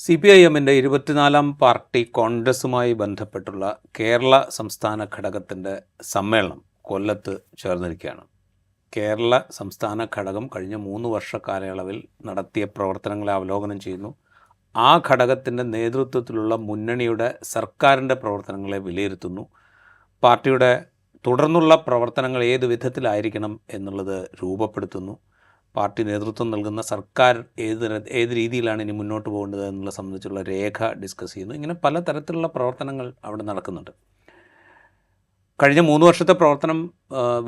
CPIഎമ്മിൻ്റെ 24-ാം party കോൺഗ്രസുമായി ബന്ധപ്പെട്ടുള്ള കേരള സംസ്ഥാന ഘടകത്തിൻ്റെ സമ്മേളനം കൊല്ലത്ത് ചേർന്നിരിക്കുകയാണ്. കേരള സംസ്ഥാന ഘടകം കഴിഞ്ഞ 3 വർഷ കാലയളവിൽ നടത്തിയ പ്രവർത്തനങ്ങളെ അവലോകനം ചെയ്യുന്നു. ആ ഘടകത്തിൻ്റെ നേതൃത്വത്തിലുള്ള മുന്നണിയുടെ സർക്കാരിൻ്റെ പ്രവർത്തനങ്ങളെ വിലയിരുത്തുന്നു. പാർട്ടിയുടെ തുടർന്നുള്ള പ്രവർത്തനങ്ങൾ ഏത് വിധത്തിലായിരിക്കണം എന്നുള്ളത് രൂപപ്പെടുത്തുന്നു. പാർട്ടി നേതൃത്വം നൽകുന്ന സർക്കാർ ഏത് രീതിയിലാണ് ഇനി മുന്നോട്ട് പോകേണ്ടത് എന്നുള്ള സംബന്ധിച്ചുള്ള രേഖ ഡിസ്കസ് ചെയ്യുന്നു. ഇങ്ങനെ പലതരത്തിലുള്ള പ്രവർത്തനങ്ങൾ അവിടെ നടക്കുന്നുണ്ട്. കഴിഞ്ഞ 3 വർഷത്തെ പ്രവർത്തനം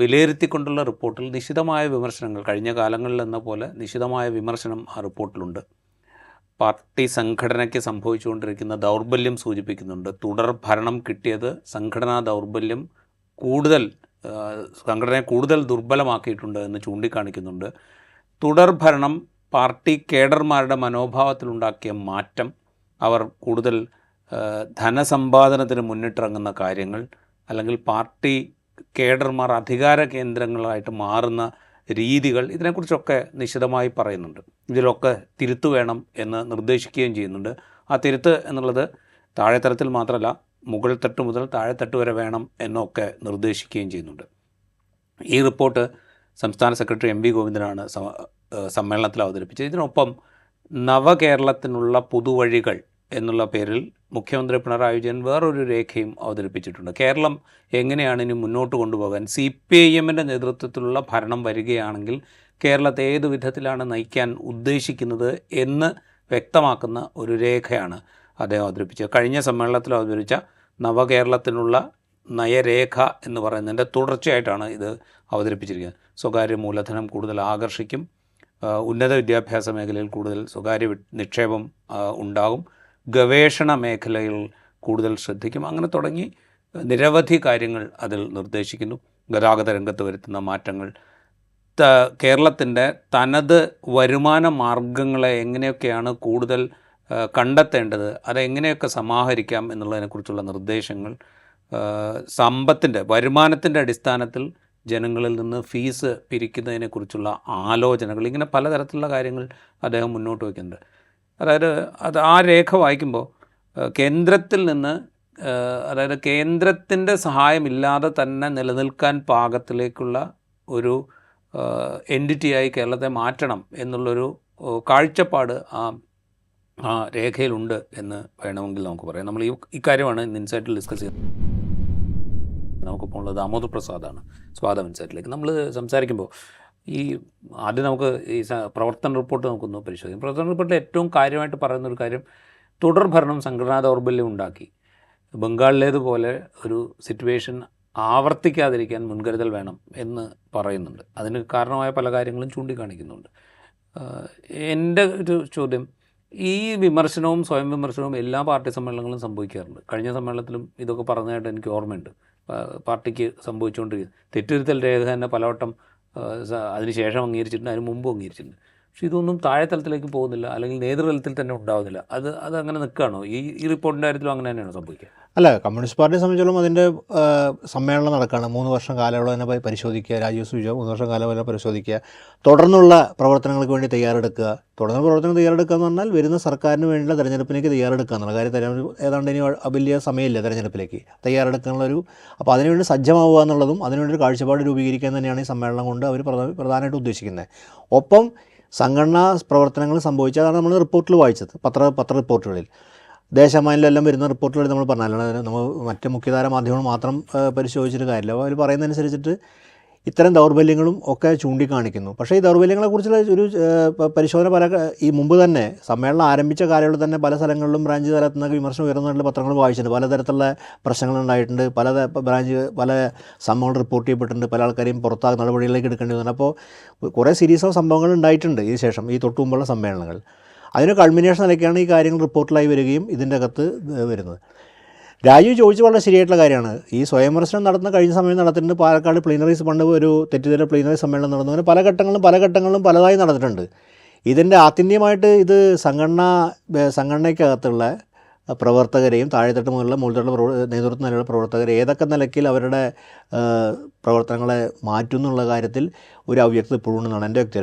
വിലയിരുത്തിക്കൊണ്ടുള്ള റിപ്പോർട്ടിൽ നിശിതമായ വിമർശനങ്ങൾ, കഴിഞ്ഞ കാലങ്ങളിൽ എന്ന പോലെ നിശിതമായ വിമർശനം ആ റിപ്പോർട്ടിലുണ്ട്. പാർട്ടി സംഘടനയ്ക്ക് സംഭവിച്ചുകൊണ്ടിരിക്കുന്ന ദൗർബല്യം സൂചിപ്പിക്കുന്നുണ്ട്. തുടർ ഭരണം കിട്ടിയത് സംഘടനാ ദൗർബല്യം സംഘടനയെ കൂടുതൽ ദുർബലമാക്കിയിട്ടുണ്ട് എന്ന് ചൂണ്ടിക്കാണിക്കുന്നുണ്ട്. തുടർഭരണം പാർട്ടി കേഡർമാരുടെ മനോഭാവത്തിലുണ്ടാക്കിയ മാറ്റം, അവർ കൂടുതൽ ധനസമ്പാദനത്തിന് മുന്നിട്ടിറങ്ങുന്ന കാര്യങ്ങൾ, അല്ലെങ്കിൽ പാർട്ടി കേഡർമാർ അധികാര കേന്ദ്രങ്ങളായിട്ട് മാറുന്ന രീതികൾ, ഇതിനെക്കുറിച്ചൊക്കെ നിശിതമായി പറയുന്നുണ്ട്. ഇതിലൊക്കെ തിരുത്തു വേണം എന്ന് നിർദ്ദേശിക്കുകയും ചെയ്യുന്നുണ്ട്. ആ തിരുത്ത് എന്നുള്ളത് താഴെത്തലത്തിൽ മാത്രമല്ല, മുകൾ തട്ട് മുതൽ താഴെത്തട്ട് വരെ വേണം എന്നൊക്കെ നിർദ്ദേശിക്കുകയും ചെയ്യുന്നുണ്ട്. ഈ റിപ്പോർട്ട് സംസ്ഥാന സെക്രട്ടറി MV ഗോവിന്ദനാണ് സമ്മേളനത്തിൽ അവതരിപ്പിച്ചത്. ഇതിനൊപ്പം നവകേരളത്തിനുള്ള പുതുവഴികൾ എന്നുള്ള പേരിൽ മുഖ്യമന്ത്രി പിണറായി വിജയൻ വേറൊരു രേഖയും അവതരിപ്പിച്ചിട്ടുണ്ട്. കേരളം എങ്ങനെയാണ് ഇനി മുന്നോട്ട് കൊണ്ടുപോകാൻ, CPIഎമ്മിൻ്റെ നേതൃത്വത്തിലുള്ള ഭരണം വരികയാണെങ്കിൽ കേരളത്തെ ഏത് വിധത്തിലാണ് നയിക്കാൻ ഉദ്ദേശിക്കുന്നത് എന്ന് വ്യക്തമാക്കുന്ന ഒരു രേഖയാണ് അദ്ദേഹം അവതരിപ്പിച്ചത്. കഴിഞ്ഞ സമ്മേളനത്തിൽ അവതരിപ്പിച്ച നവകേരളത്തിനുള്ള നയരേഖ എന്ന് പറയുന്നതിൻ്റെ തുടർച്ചയായിട്ടാണ് ഇത് അവതരിപ്പിച്ചിരിക്കുന്നത്. സ്വകാര്യ മൂലധനം കൂടുതൽ ആകർഷിക്കും, ഉന്നത വിദ്യാഭ്യാസ മേഖലയിൽ കൂടുതൽ സ്വകാര്യ നിക്ഷേപം ഉണ്ടാകും, ഗവേഷണ മേഖലയിൽ കൂടുതൽ ശ്രദ്ധിക്കും, അങ്ങനെ തുടങ്ങി നിരവധി കാര്യങ്ങൾ അതിൽ നിർദ്ദേശിക്കുന്നു. ഗതാഗത രംഗത്ത് വരുത്തുന്ന മാറ്റങ്ങൾ, കേരളത്തിൻ്റെ തനത് വരുമാന മാർഗങ്ങളെ എങ്ങനെയൊക്കെയാണ് കൂടുതൽ കണ്ടെത്തേണ്ടത്, അതെങ്ങനെയൊക്കെ സമാഹരിക്കാം എന്നുള്ളതിനെക്കുറിച്ചുള്ള നിർദ്ദേശങ്ങൾ, വരുമാനത്തിൻ്റെ അടിസ്ഥാനത്തിൽ ജനങ്ങളിൽ നിന്ന് ഫീസ് പിരിക്കുന്നതിനെക്കുറിച്ചുള്ള ആലോചനകൾ, ഇങ്ങനെ പലതരത്തിലുള്ള കാര്യങ്ങൾ അദ്ദേഹം മുന്നോട്ട് വയ്ക്കുന്നുണ്ട്. അതായത് ആ രേഖ വായിക്കുമ്പോൾ കേന്ദ്രത്തിൽ നിന്ന്, അതായത് കേന്ദ്രത്തിൻ്റെ സഹായമില്ലാതെ തന്നെ നിലനിൽക്കാൻ പാകത്തിലേക്കുള്ള ഒരു എൻറ്റിറ്റിയായി കേരളത്തെ മാറ്റണം എന്നുള്ളൊരു കാഴ്ചപ്പാട് ആ രേഖയിലുണ്ട് എന്ന് വേണമെങ്കിൽ നമുക്ക് പറയാം. നമ്മൾ ഇക്കാര്യമാണ് ഇന്ന് ഇൻസൈറ്റിൽ ഡിസ്കസ് ചെയ്യുന്നത്. നമുക്കിപ്പോൾ ഉള്ളത് ദാമോദർ പ്രസാദാണ് സ്വാഗതം ഇൻസൈറ്റിലേക്ക്. നമ്മൾ സംസാരിക്കുമ്പോൾ ആദ്യം നമുക്ക് ഈ പ്രവർത്തന റിപ്പോർട്ട് നമുക്കൊന്ന് പരിശോധിക്കും. പ്രവർത്തന റിപ്പോർട്ടിൽ ഏറ്റവും കാര്യമായിട്ട് പറയുന്നൊരു കാര്യം, തുടർ ഭരണം സംഘടനാ ദൗർബല്യം ഉണ്ടാക്കി. ബംഗാളിലേതുപോലെ ഒരു സിറ്റുവേഷൻ ആവർത്തിക്കാതിരിക്കാൻ മുൻകരുതൽ വേണം എന്ന് പറയുന്നുണ്ട്. അതിന് കാരണമായ പല കാര്യങ്ങളും ചൂണ്ടിക്കാണിക്കുന്നുണ്ട്. എൻ്റെ ഒരു ചോദ്യം, ഈ വിമർശനവും സ്വയം വിമർശനവും എല്ലാ പാർട്ടി സമ്മേളനങ്ങളും സംഭവിക്കാറുണ്ട്. കഴിഞ്ഞ സമ്മേളനത്തിലും ഇതൊക്കെ പറഞ്ഞതായിട്ട് എനിക്ക് ഓർമ്മയുണ്ട്. പാർട്ടിക്ക് സംഭവിച്ചുകൊണ്ടിരിക്കുന്നത് തെറ്റുതിരുത്തൽ രേഖ തന്നെ പലവട്ടം അതിനുശേഷം അംഗീകരിച്ചിട്ടുണ്ട്, അതിന് മുമ്പ് അംഗീകരിച്ചിട്ടുണ്ട്. പക്ഷേ ഇതൊന്നും താഴെത്തലത്തിലേക്ക് പോകുന്നില്ല, അല്ലെങ്കിൽ നേതൃതലത്തിൽ തന്നെ ഉണ്ടാകുന്നില്ല. അതങ്ങനെ നിൽക്കുകയാണോ? ഈ റിപ്പോർട്ടിൻ്റെ കാര്യത്തിലും അങ്ങനെ തന്നെയാണോ സംഭവിക്കുക? അല്ല, കമ്മ്യൂണിസ്റ്റ് പാർട്ടിയെ സംബന്ധിച്ചോളം അതിൻ്റെ സമ്മേളനം നടക്കുകയാണ്. 3 വർഷം കാലയളവ് തന്നെ പരിശോധിക്കുക, രാജീവ് സൂചിച്ച 3 വർഷം കാലയളവ് പരിശോധിക്കുക, തുടർന്നുള്ള പ്രവർത്തനങ്ങൾക്ക് വേണ്ടി തയ്യാറെടുക്കുക. തുടർന്ന് പ്രവർത്തനം തയ്യാറെടുക്കുക എന്ന് പറഞ്ഞാൽ വരുന്ന സർക്കാരിന് വേണ്ടിയുള്ള തെരഞ്ഞെടുപ്പിലേക്ക് തയ്യാറെടുക്കുക എന്നുള്ള കാര്യം. തെരഞ്ഞെടുപ്പ് ഏതാണ്ട് ഇനി വലിയ സമയമില്ല തെരഞ്ഞെടുപ്പിലേക്ക് തയ്യാറെടുക്കാനുള്ളൊരു, അപ്പോൾ അതിനുവേണ്ടി സജ്ജമാവുക എന്നുള്ളതും അതിനുവേണ്ടി ഒരു കാഴ്ചപ്പാട് രൂപീകരിക്കാൻ തന്നെയാണ് ഈ സമ്മേളനം കൊണ്ട് അവർ പ്രധാനമായിട്ട് ഉദ്ദേശിക്കുന്നത്. ഒപ്പം സംഘടനാ പ്രവർത്തനങ്ങൾ സംഭവിച്ച, അതാണ് നമ്മൾ റിപ്പോർട്ടിൽ വായിച്ചത്, പത്ര റിപ്പോർട്ടുകളിൽ ദേശമാനിലെല്ലാം വരുന്ന റിപ്പോർട്ടുകളിൽ നമ്മൾ പറഞ്ഞാലാണ്, നമ്മൾ മറ്റ് മുഖ്യധാര മാധ്യമങ്ങൾ മാത്രം പരിശോധിച്ചിട്ട് കാര്യമില്ല. അവർ പറയുന്നതനുസരിച്ചിട്ട് ഇത്തരം ദൗർബല്യങ്ങളും ഒക്കെ ചൂണ്ടിക്കാണിക്കുന്നു. പക്ഷേ ഈ ദൗർബല്യങ്ങളെക്കുറിച്ചുള്ള ഒരു പരിശോധന ഈ മുമ്പ് തന്നെ സമ്മേളനം ആരംഭിച്ച കാലയളവിൽ തന്നെ പല സ്ഥലങ്ങളിലും ബ്രാഞ്ച് തലത്തിൽ നിന്നൊക്കെ വിമർശനം ഉയർന്നിട്ടുള്ള പത്രങ്ങൾ വായിച്ചിട്ടുണ്ട്. പലതരത്തിലുള്ള പ്രശ്നങ്ങളുണ്ടായിട്ടുണ്ട്, പല സംഭവങ്ങൾ റിപ്പോർട്ട് ചെയ്യപ്പെട്ടിട്ടുണ്ട്, പല ആൾക്കാരെയും പുറത്താക്കുന്ന നടപടികളിലേക്ക് എടുക്കേണ്ടി വന്നിട്ടുണ്ട്. അപ്പോൾ കുറേ സീരീസ് ഓഫ് സംഭവങ്ങൾ ഉണ്ടായിട്ടുണ്ട് ഈ ശേഷം, ഈ തൊട്ടു മുമ്പുള്ള സമ്മേളനങ്ങൾ. അതിന് കൾമിനേഷൻ നിലയ്ക്കാണ് ഈ കാര്യങ്ങൾ റിപ്പോർട്ടിലായി വരികയും ഇതിൻ്റെ അകത്ത് വരുന്നത്. രാജീവ് ചോദിച്ച വളരെ ശരിയായിട്ടുള്ള കാര്യമാണ്. ഈ സ്വയംവിമർശനം നടത്തുന്ന കഴിഞ്ഞ സമയം നടത്തിയിട്ടുണ്ട്. പാലക്കാട് പ്ലീനറീസ് പണ്ട് ഒരു തെറ്റിദ്ധര പ്ലീനറി സമ്മേളനം നടന്നു. അങ്ങനെ പല ഘട്ടങ്ങളിലും പലതായി നടന്നിട്ടുണ്ട്. ഇതിൻ്റെ ആത്യന്തികമായിട്ട് ഇത് സംഘടനയ്ക്കകത്തുള്ള പ്രവർത്തകരെയും താഴെത്തട്ട് മുതലുള്ള മുകളിലുള്ള നേതൃത്വ നിലയിലുള്ള പ്രവർത്തകർ ഏതൊക്കെ നിലയ്ക്കിൽ അവരുടെ പ്രവർത്തനങ്ങളെ മാറ്റും എന്നുള്ള കാര്യത്തിൽ ഒരു അവ്യക്തത ഇപ്പോഴും ഉണ്ടെന്നാണ്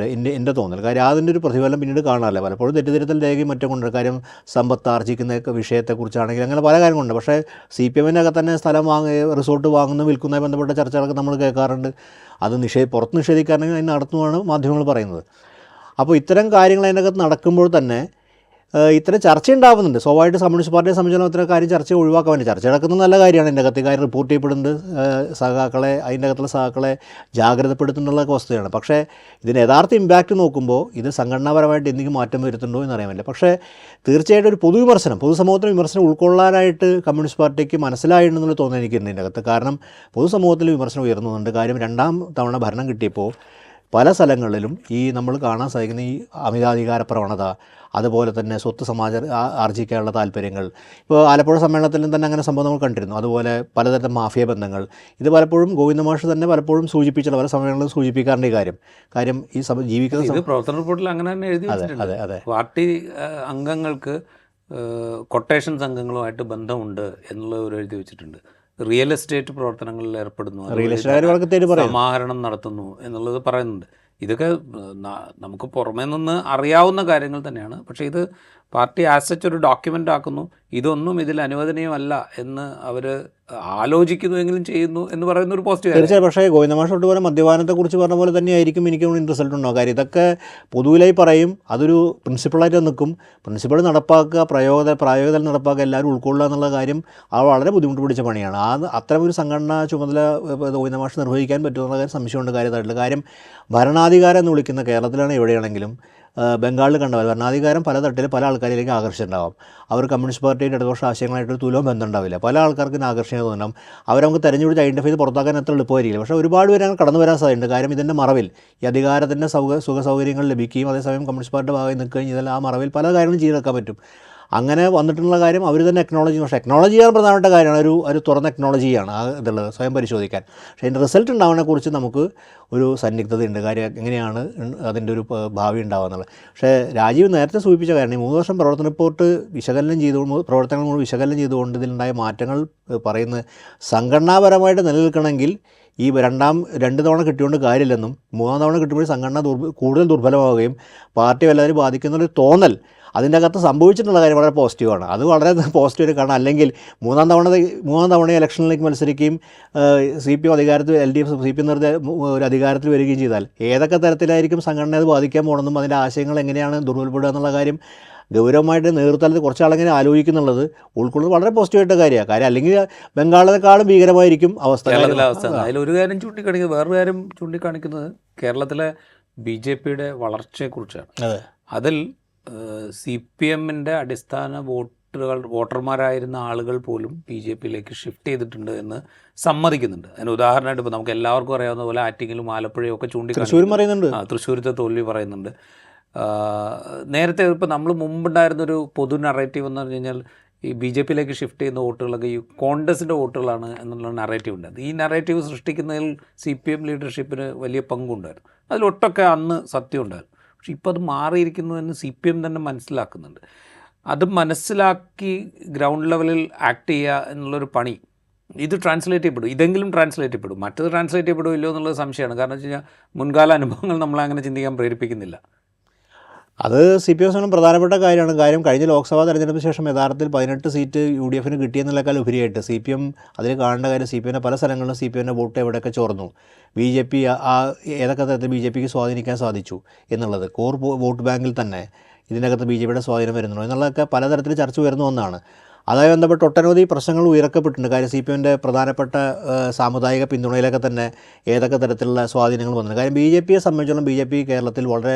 എൻ്റെ തോന്നൽ. കാര്യം അതിൻ്റെ ഒരു പ്രതിഫലം പിന്നീട് കാണാമല്ലോ. പലപ്പോഴും തെറ്റിദ്ധരുത്തൽ രേഖയും മറ്റും കൊണ്ട് കാര്യം സമ്പത്ത് ആർജിക്കുന്ന വിഷയത്തെക്കുറിച്ചാണെങ്കിൽ അങ്ങനെ പല കാര്യങ്ങളുണ്ട്. പക്ഷേ CPM-ൻ്റെ അകത്ത് തന്നെ സ്ഥലം റിസോർട്ട് വാങ്ങുന്ന വിൽക്കുന്നതുമായി ബന്ധപ്പെട്ട ചർച്ചകളൊക്കെ നമ്മൾ കേൾക്കാറുണ്ട്. അത് പുറത്ത് നിഷേധിക്കാനെങ്കിൽ അതിന് നടത്തുന്നതാണ് മാധ്യമങ്ങൾ പറയുന്നത്. അപ്പോൾ ഇത്തരം കാര്യങ്ങൾ അതിൻ്റെ അകത്ത് നടക്കുമ്പോൾ തന്നെ ഇത്തരം ചർച്ച ഉണ്ടാകുന്നുണ്ട്. സ്വാഭാവികമായിട്ട് കമ്മ്യൂണിസ്റ്റ് പാർട്ടിയെ സംബന്ധിച്ചിടത്തോളം ഇത്തരം കാര്യം ചർച്ച ഒഴിവാക്കാൻ വേണ്ടി ചർച്ച നടക്കുന്നത് നല്ല കാര്യമാണ്. അതിൻ്റെ അകത്ത് കാര്യം റിപ്പോർട്ട് ചെയ്യപ്പെടുന്നുണ്ട്. അതിൻ്റെ അകത്തുള്ള സഹാക്കളെ ജാഗ്രതപ്പെടുത്തുന്നുള്ള വസ്തുതയാണ്. പക്ഷേ ഇതിൻ്റെ യഥാർത്ഥ ഇമ്പാക്റ്റ് നോക്കുമ്പോൾ ഇത് സംഘടനാപരമായിട്ട് എന്തെങ്കിലും മാറ്റം വരുത്തുന്നുണ്ടോ എന്നറിയാൻ പറ്റില്ല. പക്ഷേ തീർച്ചയായിട്ടും ഒരു പൊതുസമൂഹത്തിന് വിമർശനം ഉൾക്കൊള്ളാനായിട്ട് കമ്മ്യൂണിസ്റ്റ് പാർട്ടിക്ക് മനസ്സിലായിട്ടുണ്ടെന്നുള്ള തോന്നുന്നു എനിക്കുണ്ട് ഇതിൻ്റെ അകത്ത്. കാരണം പൊതുസമൂഹത്തിൽ വിമർശനം ഉയർന്നുന്നുണ്ട്. കാര്യം 2ാം തവണ ഭരണം കിട്ടിയപ്പോൾ പല സ്ഥലങ്ങളിലും ഈ നമ്മൾ കാണാൻ സാധിക്കുന്ന ഈ അമിതാധികാര പ്രവണത, അതുപോലെ തന്നെ സ്വത്ത് ആർജിക്കാനുള്ള താല്പര്യങ്ങൾ, ഇപ്പോൾ ആലപ്പുഴ സമ്മേളനത്തിലും തന്നെ അങ്ങനെ സംഭവം നമ്മൾ കണ്ടിരുന്നു. അതുപോലെ പലതരം മാഫിയ ബന്ധങ്ങൾ, ഇത് പലപ്പോഴും ഗോവിന്ദ മാഷ് തന്നെ പലപ്പോഴും സൂചിപ്പിച്ചിട്ടുള്ള പല സമ്മേളനങ്ങളും സൂചിപ്പിക്കാറുണ്ട് ഈ കാര്യം ഈ ജീവിക്കുന്ന പ്രവർത്തന റിപ്പോർട്ടിൽ അങ്ങനെ തന്നെ എഴുതി വെച്ചിട്ടുണ്ട്. പാർട്ടി അംഗങ്ങൾക്ക് കൊട്ടേഷൻ സംഘങ്ങളുമായിട്ട് ബന്ധമുണ്ട് എന്നുള്ളത് എഴുതി വെച്ചിട്ടുണ്ട്. റിയൽ എസ്റ്റേറ്റ് പ്രവർത്തനങ്ങളിൽ ഏർപ്പെടുന്നു, സമാഹരണം നടത്തുന്നു എന്നുള്ളത് പറയുന്നുണ്ട്. ഇതൊക്കെ നമുക്ക് പുറമേ നിന്ന് അറിയാവുന്ന കാര്യങ്ങൾ തന്നെയാണ്. പക്ഷേ ഇത് പാർട്ടി ആസച്ച് ഒരു ഡോക്യുമെൻ്റ് ആക്കുന്നു, ഇതൊന്നും ഇതിൽ അനുവദനീയമല്ല എന്ന് അവർ ആലോചിക്കുന്നുവെങ്കിലും ചെയ്യുന്നു എന്ന് പറയുന്ന ഒരു പോസിറ്റീവ്. തീർച്ചയായും. പക്ഷേ ഗോവിന്ദ മാഷ് തൊട്ടുപോലെ മദ്യപാനത്തെക്കുറിച്ച് പറഞ്ഞ പോലെ തന്നെയായിരിക്കും എനിക്ക് റിസൾട്ട് ഉണ്ടാകും. കാര്യം ഇതൊക്കെ പൊതുവിലായി പറയും, അതൊരു പ്രിൻസിപ്പിളായിട്ട് നിൽക്കും. പ്രിൻസിപ്പിൾ നടപ്പാക്കുക, പ്രായോഗികതയിൽ നടപ്പാക്കുക, എല്ലാവരും ഉൾക്കൊള്ളുക എന്നുള്ള കാര്യം അത് വളരെ ബുദ്ധിമുട്ട് പിടിച്ച പണിയാണ്. അത്തരം ഒരു സംഘടനാ ചുമതല ഗോവിന്ദ മാഷ് നിർവഹിക്കാൻ പറ്റുമെന്നുള്ള കാര്യം സംശയമുണ്ട്. കാര്യം ഭരണാധികാരം എന്ന് വിളിക്കുന്ന കേരളത്തിലാണ് എവിടെയാണെങ്കിലും ബംഗാളിൽ കണ്ടവർ ഭരണാധികാരം പല തട്ടിൽ പല ആൾക്കാരിലേക്ക് ആകർഷിച്ചിട്ടുണ്ടാവും. അവർ കമ്മ്യൂണിസ്റ്റ് പാർട്ടിയുടെ ഇടതുപക്ഷ ആശയങ്ങളായിട്ടൊരു തുലവും ബന്ധമുണ്ടാവില്ല. പല ആൾക്കാർക്ക് ആകർഷണീയത തോന്നണം. അവർ നമുക്ക് തെരഞ്ഞെടുത്ത് ഐഡൻറ്റിഫൈ ചെയ്ത് പുറത്താക്കാൻ അത്ര എളുപ്പമായിരിക്കില്ല. പക്ഷേ ഒരുപാട് പേര് അങ്ങനെ കടന്നു വരാൻ സാധ്യതയുണ്ട്. കാര്യം ഇതിൻ്റെ മറവിൽ ഈ അധികാരത്തിൻ്റെ സുഖ സൗകര്യങ്ങൾ ലഭിക്കുകയും അതേസമയം കമ്മ്യൂണിസ്റ്റ് പാർട്ടിയുടെ ഭാഗമായി നിൽക്കുകയും ചെയ്താൽ ആ മറവിൽ പല കാര്യങ്ങളും ചെയ്തെടുക്കാൻ പറ്റും. അങ്ങനെ വന്നിട്ടുള്ള കാര്യം അവർ തന്നെ എക്നോളജി പക്ഷേ എക്നോളജി ചെയ്യാൻ പ്രധാനപ്പെട്ട കാര്യമാണ്. ഒരു തുറന്ന എക്നോളജിയാണ് ഇതുള്ളത്, സ്വയം പരിശോധിക്കാൻ. പക്ഷേ അതിൻ്റെ റിസൾട്ട് ഉണ്ടാവുന്നതിനെക്കുറിച്ച് നമുക്ക് ഒരു സന്നിഗ്ധതയുണ്ട്. കാര്യം എങ്ങനെയാണ് അതിൻ്റെ ഒരു ഭാവി ഉണ്ടാവുക എന്നുള്ളത്. പക്ഷേ രാജീവ് നേരത്തെ സൂചിപ്പിച്ച കാര്യം ഈ 3 വർഷം പ്രവർത്തന റിപ്പോർട്ട് പ്രവർത്തനങ്ങൾ മുഴുവൻ വിശകലനം ചെയ്തുകൊണ്ട് ഇതിലുണ്ടായ മാറ്റങ്ങൾ പറയുന്നത് സംഘടനാപരമായിട്ട് നിലനിൽക്കണമെങ്കിൽ ഈ 2 തവണ കിട്ടിയോണ്ട് കാര്യമില്ലെന്നും 3ാം തവണ കിട്ടുമ്പോൾ സംഘടന കൂടുതൽ ദുർബലമാവുകയും പാർട്ടി വല്ലവരും ബാധിക്കുന്നൊരു തോന്നൽ അതിൻ്റെ അകത്ത് സംഭവിച്ചിട്ടുള്ള കാര്യം വളരെ പോസിറ്റീവാണ്. അത് വളരെ പോസിറ്റീവ് കാരണം അല്ലെങ്കിൽ 3ാം തവണ ഇലക്ഷനിലേക്ക് മത്സരിക്കുകയും CPM അധികാരത്തിൽ LDF CPM ഒരു അധികാരത്തിൽ വരികയും ചെയ്താൽ ഏതൊക്കെ തരത്തിലായിരിക്കും സംഘടന അത് ബാധിക്കാൻ പോകണമെന്നും അതിൻ്റെ ആശയങ്ങൾ എങ്ങനെയാണ് ദുർബലപ്പെടുക എന്നുള്ള കാര്യം ഗൗരവമായിട്ട് നേതൃത്വത്തിൽ കുറച്ചാളെങ്ങനെ ആലോചിക്കുന്നുള്ളത് ഉൾക്കൊള്ളുന്നത് വളരെ പോസിറ്റീവായിട്ട് കാര്യമാണ്. അല്ലെങ്കിൽ ബംഗാളിനേക്കാളും ഭീകരമായിരിക്കും അവസ്ഥ. അതിലൊരു കാര്യം വേറൊരു കാര്യം ചൂണ്ടിക്കാണിക്കുന്നത് കേരളത്തിലെ BJPയുടെ വളർച്ചയെക്കുറിച്ചാണ്. അതിൽ CPM-ൻ്റെ അടിസ്ഥാന വോട്ടർമാരായിരുന്ന ആളുകൾ പോലും BJP-യിലേക്ക് ഷിഫ്റ്റ് ചെയ്തിട്ടുണ്ട് എന്ന് സമ്മതിക്കുന്നുണ്ട്. അതിന് ഉദാഹരണമായിട്ട് ഇപ്പോൾ നമുക്ക് എല്ലാവർക്കും അറിയാവുന്ന പോലെ ആറ്റിങ്ങലും ആലപ്പുഴയും ഒക്കെ ചൂണ്ടിക്കാണിക്കുന്നുണ്ട്. തൃശ്ശൂരത്തെ തോൽവി പറയുന്നുണ്ട്. നേരത്തെ ഇപ്പോൾ നമ്മൾ മുമ്പുണ്ടായിരുന്നൊരു പൊതു നറേറ്റീവ് എന്ന് പറഞ്ഞു കഴിഞ്ഞാൽ ഈ BJP-യിലേക്ക് ഷിഫ്റ്റ് ചെയ്യുന്ന വോട്ടുകളൊക്കെ ഈ കോൺഗ്രസിൻ്റെ വോട്ടുകളാണ് എന്നുള്ള നറേറ്റീവ് ഉണ്ട്. ഈ നറേറ്റീവ് സൃഷ്ടിക്കുന്നതിൽ CPM ലീഡർഷിപ്പിന് വലിയ പങ്കുണ്ടായിരുന്നു. അതിലൊട്ടൊക്കെ അന്ന് സത്യം ഉണ്ടായിരുന്നു. പക്ഷെ ഇപ്പോൾ അത് മാറിയിരിക്കുന്നു എന്ന് CPM തന്നെ മനസ്സിലാക്കുന്നുണ്ട്. അത് മനസ്സിലാക്കി ഗ്രൗണ്ട് ലെവലിൽ ആക്ട് ചെയ്യുക എന്നുള്ളൊരു പണി ഇത് ട്രാൻസ്ലേറ്റ് ചെയ്യപ്പെടും. ഇതെങ്കിലും ട്രാൻസ്ലേറ്റ് ചെയ്യപ്പെടും. മറ്റത് ട്രാൻസ്ലേറ്റ് ചെയ്യപ്പെടുമോ ഇല്ലയോ എന്നുള്ളത് സംശയമാണ്. കാരണം വെച്ച് കഴിഞ്ഞാൽ മുൻകാല അനുഭവങ്ങൾ നമ്മളെ അങ്ങനെ ചിന്തിക്കാൻ പ്രേരിപ്പിക്കുന്നില്ല. അത് CPM സംബന്ധം പ്രധാനപ്പെട്ട കാര്യമാണ്. കഴിഞ്ഞ ലോക്സഭാ തെരഞ്ഞെടുപ്പിന് ശേഷം യഥാർത്ഥത്തിൽ 18 സീറ്റ് UDF-ന് കിട്ടിയെന്നുള്ളതിനേക്കാൾ ഉപരിയായിട്ട് CPM അതിൽ കാണേണ്ട കാര്യം CPM-ൻ്റെ പല സ്ഥലങ്ങളിലും CPM-ൻ്റെ വോട്ട് എവിടെയൊക്കെ ചോർന്നു, BJP ഏതൊക്കെ തരത്തിൽ BJP-ക്ക് സ്വാധീനിക്കാൻ സാധിച്ചു എന്നുള്ളത്, കോർ വോട്ട് ബാങ്കിൽ തന്നെ ഇതിനകത്ത് BJP-യുടെ സ്വാധീനം വരുന്നുണ്ടോ എന്നുള്ളതൊക്കെ പലതരത്തിൽ ചർച്ച ഉയർന്നു വന്നതാണ്. അതുമായി ബന്ധപ്പെട്ട് ഒട്ടനവധി പ്രശ്നങ്ങൾ ഉയർക്കപ്പെട്ടിട്ടുണ്ട്. കാര്യം CPM-ൻ്റെ പ്രധാനപ്പെട്ട സാമുദായിക പിന്തുണയിലൊക്കെ തന്നെ ഏതൊക്കെ തരത്തിലുള്ള സ്വാധീനങ്ങൾ വന്നിട്ടുണ്ട്. കാര്യം BJP-യെ സംബന്ധിച്ചോളം BJP കേരളത്തിൽ വളരെ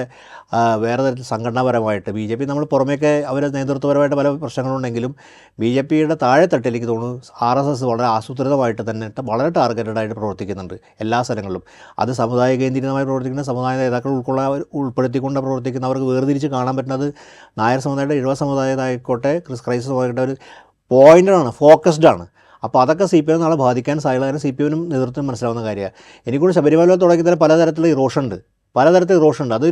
വേറെ തരത്തിൽ സംഘടനാപരമായിട്ട് BJP നമ്മൾ പുറമേയൊക്കെ അവരെ നേതൃത്വപരമായിട്ട് പല പ്രശ്നങ്ങളുണ്ടെങ്കിലും BJP-യുടെ താഴെത്തട്ടിൽ എനിക്ക് തോന്നുന്നു RSS വളരെ ആസൂത്രിതമായിട്ട് തന്നെ വളരെ ടാർഗറ്റഡായിട്ട് പ്രവർത്തിക്കുന്നുണ്ട് എല്ലാ സ്ഥലങ്ങളിലും. അത് സമുദായ കേന്ദ്രീകൃതമായി പ്രവർത്തിക്കുന്ന സമുദായ നേതാക്കൾ ഉൾപ്പെടുത്തിക്കൊണ്ട് പ്രവർത്തിക്കുന്നവർക്ക് വേർതിരിച്ച് കാണാൻ പറ്റുന്നത് നായർ സമുദായയുടെ 70 സമുദായമായിക്കോട്ടെ ക്രൈസ്തവ സമുദായയുടെ ഒരു പോയിൻ്റാണ്, ഫോക്കസ്ഡ് ആണ്. അപ്പോൾ അതൊക്കെ CPM നാളെ ബാധിക്കാൻ സാധ്യത. കാരണം CPM-നും നേതൃത്വം മനസ്സിലാവുന്ന കാര്യമാണ്. എനിക്കൂടെ ശബരിമല തുടങ്ങി തന്നെ പലതരത്തിലുള്ള ഇറോഷൻ ഉണ്ട്. പലതരത്തിൽ ഇറോഷൻ ഉണ്ട്. അത്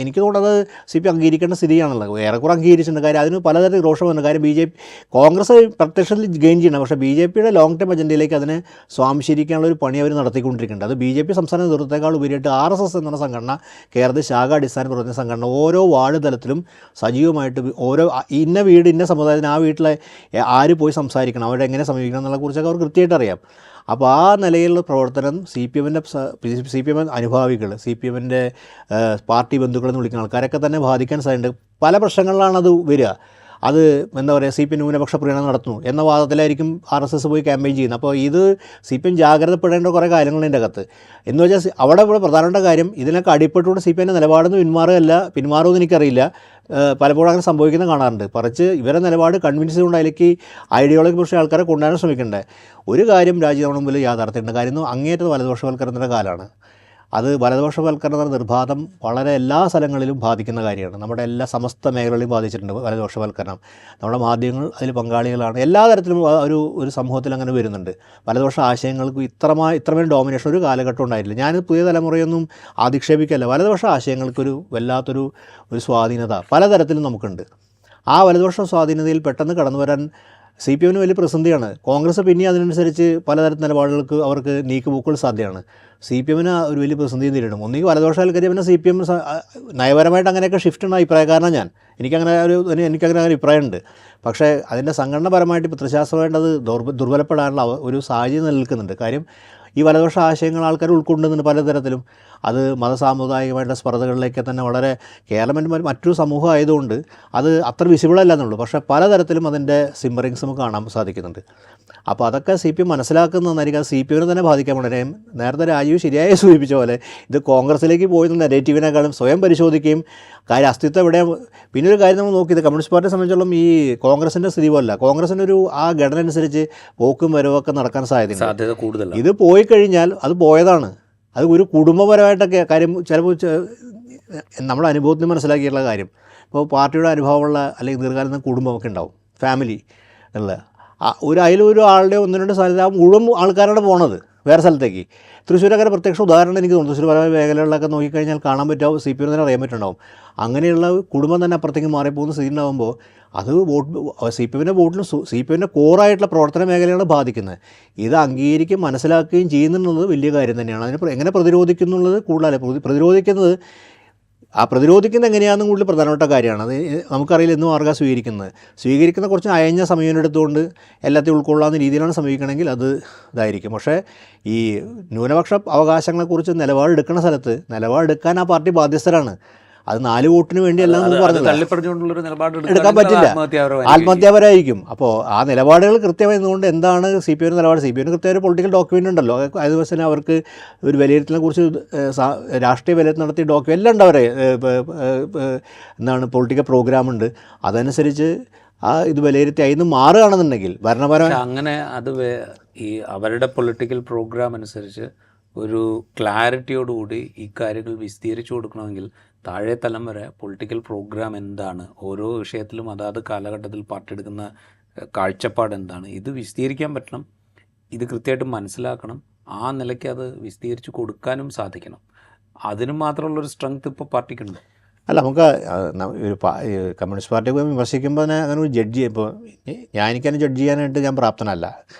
എനിക്ക് തോന്നുന്നത് CPM അംഗീകരിക്കേണ്ട സ്ഥിതിയാണല്ലോ, ഏറെക്കുറെ അംഗീകരിച്ചിട്ടുണ്ട്. കാര്യം അതിന് പലതരത്തിൽ ഇറോഷൻ വന്നു. കാര്യം കോൺഗ്രസ് പ്രത്യക്ഷത്തിൽ ഗെയിൻ ചെയ്യണം, പക്ഷേ BJPയുടെ ലോങ് ടൈം അജണ്ടയിലേക്ക് അതിനെ സ്വാംശീകരിക്കാനുള്ള ഒരു പണി അവർ നടത്തിക്കൊണ്ടിരിക്കുന്നുണ്ട്. അത് BJP സംസ്ഥാന നേതൃത്വത്തെക്കാൾ ഉപരിയായിട്ട് RSS എന്ന സംഘടന, കേരളത്തിൽ ശാഖാടിസ്ഥാന പ്രവർത്തന സംഘടന ഓരോ വാർഡ് തലത്തിലും സജീവമായിട്ട് ഓരോ ഇന്ന വീട് ഇന്ന സമുദായത്തിന് ആ വീട്ടിലെ ആര് പോയി സംസാരിക്കണം, അവരെ എങ്ങനെ സമീപിക്കണം എന്നുള്ളതിനെക്കുറിച്ചൊക്കെ അവർ കൃത്യമായിട്ട് അറിയാം. അപ്പോൾ ആ നിലയിലുള്ള പ്രവർത്തനം CPM അനുഭാവികൾ, CPM പാർട്ടി ബന്ധുക്കളെന്ന് വിളിക്കുന്ന ആൾക്കാരൊക്കെ തന്നെ ബാധിക്കാൻ സാധ്യതയുണ്ട്. പല പ്രശ്നങ്ങളിലാണത് വരിക. അത് എന്താ പറയുക, CPM ന്യൂനപക്ഷ പ്രീണനം നടത്തുന്നു എന്ന വാദത്തിലായിരിക്കും RSS പോയി ക്യാമ്പയിൻ ചെയ്യുന്നത്. അപ്പോൾ ഇത് CPM ജാഗ്രതപ്പെടേണ്ട കുറേ കാര്യങ്ങളുണ്ട് ഇതിൻ്റെ അകത്ത്. എന്ന് വെച്ചാൽ ഇവിടെ പ്രധാനപ്പെട്ട കാര്യം, ഇതിനൊക്കെ അടിപ്പെട്ടുകൊണ്ട് CPM നിലപാടെന്ന് പിന്മാറുമെന്ന് എനിക്കറിയില്ല. പലപ്പോഴും അങ്ങനെ സംഭവിക്കുന്നത് കാണാറുണ്ട്. മറിച്ച് ഇവരെ നിലപാട് കൺവിൻസ് ചെയ്തുകൊണ്ട് അതിലേക്ക് ഐഡിയോളജി പക്ഷേ ആൾക്കാരെ കൊണ്ടുവരാൻ ശ്രമിക്കണ്ടേ. ഒരു കാര്യം രാജ്യത്തിന് മുമ്പിൽ യാഥാർത്ഥ്യമുണ്ട്. കാര്യം അങ്ങേറ്റ വലതുപക്ഷവൽക്കരണത്തിൻ്റെ കാലമാണ്. അത് വലതുപക്ഷവൽക്കരണ നിർബാധം വളരെ എല്ലാ സ്ഥലങ്ങളിലും ബാധിക്കുന്ന കാര്യമാണ്. നമ്മുടെ എല്ലാ സമസ്ത മേഖലകളിലും ബാധിച്ചിട്ടുണ്ട് വലതുപക്ഷവൽക്കരണം. നമ്മുടെ മാധ്യമങ്ങൾ അതിൽ പങ്കാളികളാണ്. എല്ലാ തരത്തിലും ഒരു സമൂഹത്തിൽ അങ്ങനെ വരുന്നുണ്ട്. വലതുപക്ഷ ആശയങ്ങൾക്ക് ഇത്രമേൽ ഡോമിനേഷൻ ഒരു കാലഘട്ടം ഉണ്ടായിട്ടില്ല. ഞാൻ പുതിയ തലമുറയൊന്നും അധിക്ഷേപിക്കല്ല. വലതുപക്ഷ ആശയങ്ങൾക്കൊരു വല്ലാത്തൊരു സ്വാധീനത പലതരത്തിലും നമുക്കുണ്ട്. ആ വലതുപക്ഷ സ്വാധീനതയിൽ പെട്ടെന്ന് കടന്നു വരാൻ CPM വലിയ പ്രതിസന്ധിയാണ്. കോൺഗ്രസ് പിന്നെ അതിനനുസരിച്ച് പലതരത്തിൽ നിലപാടുകൾക്ക് അവർക്ക് നീക്കുപോക്കുകൾ സാധ്യമാണ്. CPM ഒരു വലിയ പ്രതിസന്ധി നേരിടും. ഒന്നുകിൽ വലതുപക്ഷവൽക്കരിച്ച് പിന്നെ CPM നയപരമായിട്ട് അങ്ങനെയൊക്കെ ഷിഫ്റ്റ് ചെയ്യുന്ന അഭിപ്രായക്കാരനാണ് ഞാൻ. എനിക്കങ്ങനെ ഒരു അഭിപ്രായമുണ്ട്. പക്ഷേ അതിൻ്റെ സംഘടനാപരമായിട്ട് പ്രത്യശാസ്ത്രമായിട്ട് അത് ദുർബലപ്പെടാനുള്ള ഒരു സാഹചര്യം നിലനിൽക്കുന്നുണ്ട്. കാര്യം ഈ വലതുപക്ഷ ആശയങ്ങൾ ആൾക്കാർ ഉൾക്കൊണ്ടുന്നുണ്ട് പലതരത്തിലും. അത് മതസാമുദായികമായിട്ടുള്ള സ്പർദ്ധകളിലേക്ക് തന്നെ വളരെ കേരളം മറ്റൊരു സമൂഹം ആയതുകൊണ്ട് അത് അത്ര വിസിബിളല്ല എന്നുള്ളൂ. പക്ഷേ പലതരത്തിലും അതിൻ്റെ സിമ്മറിങ്സ് നമുക്ക് കാണാൻ സാധിക്കുന്നുണ്ട്. അപ്പോൾ അതൊക്കെ CPM മനസ്സിലാക്കുന്നതായിരിക്കും. അത് CPM തന്നെ ബാധിക്കാൻ വളരെ നേരത്തെ രാജീവ് ശരിയായി സൂചിപ്പിച്ച പോലെ ഇത് കോൺഗ്രസിലേക്ക് പോയിരുന്ന നെഗറ്റീവിനേക്കാളും സ്വയം പരിശോധിക്കുകയും കാര്യം അസ്തിത്വം എവിടെ. പിന്നെ ഒരു കാര്യം നമ്മൾ നോക്കിയത് കമ്മ്യൂണിസ്റ്റ് പാർട്ടിയെ സംബന്ധിച്ചോളം ഈ കോൺഗ്രസിൻ്റെ സ്ഥിതി പോലല്ല. കോൺഗ്രസിൻ്റെ ആ ഘടന അനുസരിച്ച് പോക്കും വരവൊക്കെ നടക്കാൻ സാധ്യത കൂടുതലാണ്. ഇത് പോയി കഴിഞ്ഞാൽ അത് പോയതാണ്. അത് ഒരു കുടുംബപരമായിട്ടൊക്കെ കാര്യം ചിലപ്പോൾ നമ്മുടെ അനുഭവത്തിൽ മനസ്സിലാക്കിയിട്ടുള്ള കാര്യം. ഇപ്പോൾ പാർട്ടിയുടെ അനുഭവമുള്ള അല്ലെങ്കിൽ ദീർഘകാലം കുടുംബമൊക്കെ ഉണ്ടാവും, ഫാമിലി ഉള്ള അതിലൊരു ആളുടെ ഒന്ന് രണ്ട് സ്ഥലത്ത് ആ മുഴുവൻ ആൾക്കാരാണ് പോണത് വേറെ സ്ഥലത്തേക്ക്. തൃശ്ശൂരൊക്കെ പ്രത്യക്ഷ ഉദാഹരണം എനിക്ക് തോന്നുന്നു. തൃശ്ശൂർ മേഖലകളിലൊക്കെ നോക്കിക്കഴിഞ്ഞാൽ കാണാൻ പറ്റാവും, CPM തന്നെ അറിയാൻ പറ്റുന്നുണ്ടാവും. അങ്ങനെയുള്ള കുടുംബം തന്നെ അപ്പുറത്തേക്ക് മാറിപ്പോകുന്ന സ്ഥിതി ഉണ്ടാകുമ്പോൾ അത് CPM വോട്ടിലും CPM കോറായിട്ടുള്ള പ്രവർത്തന മേഖലയാണ് ബാധിക്കുന്നത്. ഇത് അംഗീകരിക്കുകയും മനസ്സിലാക്കുകയും ചെയ്യുന്നുള്ളത് വലിയ കാര്യം തന്നെയാണ്. അതിന് എങ്ങനെ പ്രതിരോധിക്കുന്നുള്ളത് കൂടുതലല്ല. പ്രതിരോധിക്കുന്നത് എങ്ങനെയാണെന്നും കൂടുതൽ പ്രധാനപ്പെട്ട കാര്യമാണ്. അത് നമുക്കറിയില്ല എന്നും മാർഗ്ഗം സ്വീകരിക്കുന്ന കുറച്ച് അയഞ്ഞ സമയം എടുത്തുകൊണ്ട് എല്ലാத்தைയും ഉൾക്കൊള്ളാവുന്ന രീതിയിലാണ് സമീപിക്കണമെങ്കിൽ അത് ഇതായിരിക്കും. പക്ഷേ ഈ ന്യൂനപക്ഷ അവകാശങ്ങളെക്കുറിച്ച് നിലപാടെടുക്കുന്ന സ്ഥലത്ത് നിലപാടെടുക്കാൻ ആ പാർട്ടി ബാധ്യസ്ഥരാണ്. അത് 4 വോട്ടിന് വേണ്ടിയല്ല എന്ന് പറഞ്ഞത് എടുക്കാൻ പറ്റില്ല, ആത്മഹത്യാപരമായിരിക്കും. അപ്പോൾ ആ നിലപാടുകൾ കൃത്യമായി നിന്നുകൊണ്ട് എന്താണ് CPM നിലപാട്. CPM കൃത്യമായ പൊളിറ്റിക്കൽ ഡോക്യുമെൻ്റ് ഉണ്ടല്ലോ. അതുപോലെ തന്നെ അവർക്ക് ഒരു വിലയിരുത്തലിനെ കുറിച്ച് രാഷ്ട്രീയ വിലയിരുത്തൽ നടത്തിയ ഡോക്യുമെൻ്റ് എല്ലാം ഉണ്ട്. അവരെ പൊളിറ്റിക്കൽ പ്രോഗ്രാമുണ്ട്. അതനുസരിച്ച് ഇത് വിലയിരുത്തി അതിന് മാറുകയാണെന്നുണ്ടെങ്കിൽ ഭരണപരമായി അങ്ങനെ അത് ഈ അവരുടെ പൊളിറ്റിക്കൽ പ്രോഗ്രാം അനുസരിച്ച് ഒരു ക്ലാരിറ്റിയോടുകൂടി ഈ കാര്യങ്ങൾ വിശദീകരിച്ചു കൊടുക്കണമെങ്കിൽ താഴെ തലം വരെ പൊളിറ്റിക്കൽ പ്രോഗ്രാം എന്താണ്, ഓരോ വിഷയത്തിലും അതാത് കാലഘട്ടത്തിൽ പാർട്ടി എടുക്കുന്ന കാഴ്ചപ്പാട് എന്താണ്, ഇത് വിശദീകരിക്കാൻ പറ്റണം. ഇത് കൃത്യമായിട്ട് മനസ്സിലാക്കണം. ആ നിലയ്ക്ക് അത് വിശദീകരിച്ച് കൊടുക്കാനും സാധിക്കണം. അതിന് മാത്രമുള്ളൊരു സ്ട്രെങ്ത് ഇപ്പോൾ പാർട്ടിക്കുണ്ട്. അല്ല, നമുക്ക് ഒരു കമ്മ്യൂണിസ്റ്റ് പാർട്ടിയെ വിമർശിക്കുമ്പോൾ തന്നെ അങ്ങനെ ഒരു ഇപ്പോൾ എനിക്കതിനെ ജഡ്ജ് ചെയ്യാനായിട്ട് ഞാൻ പ്രാപ്തനല്ല.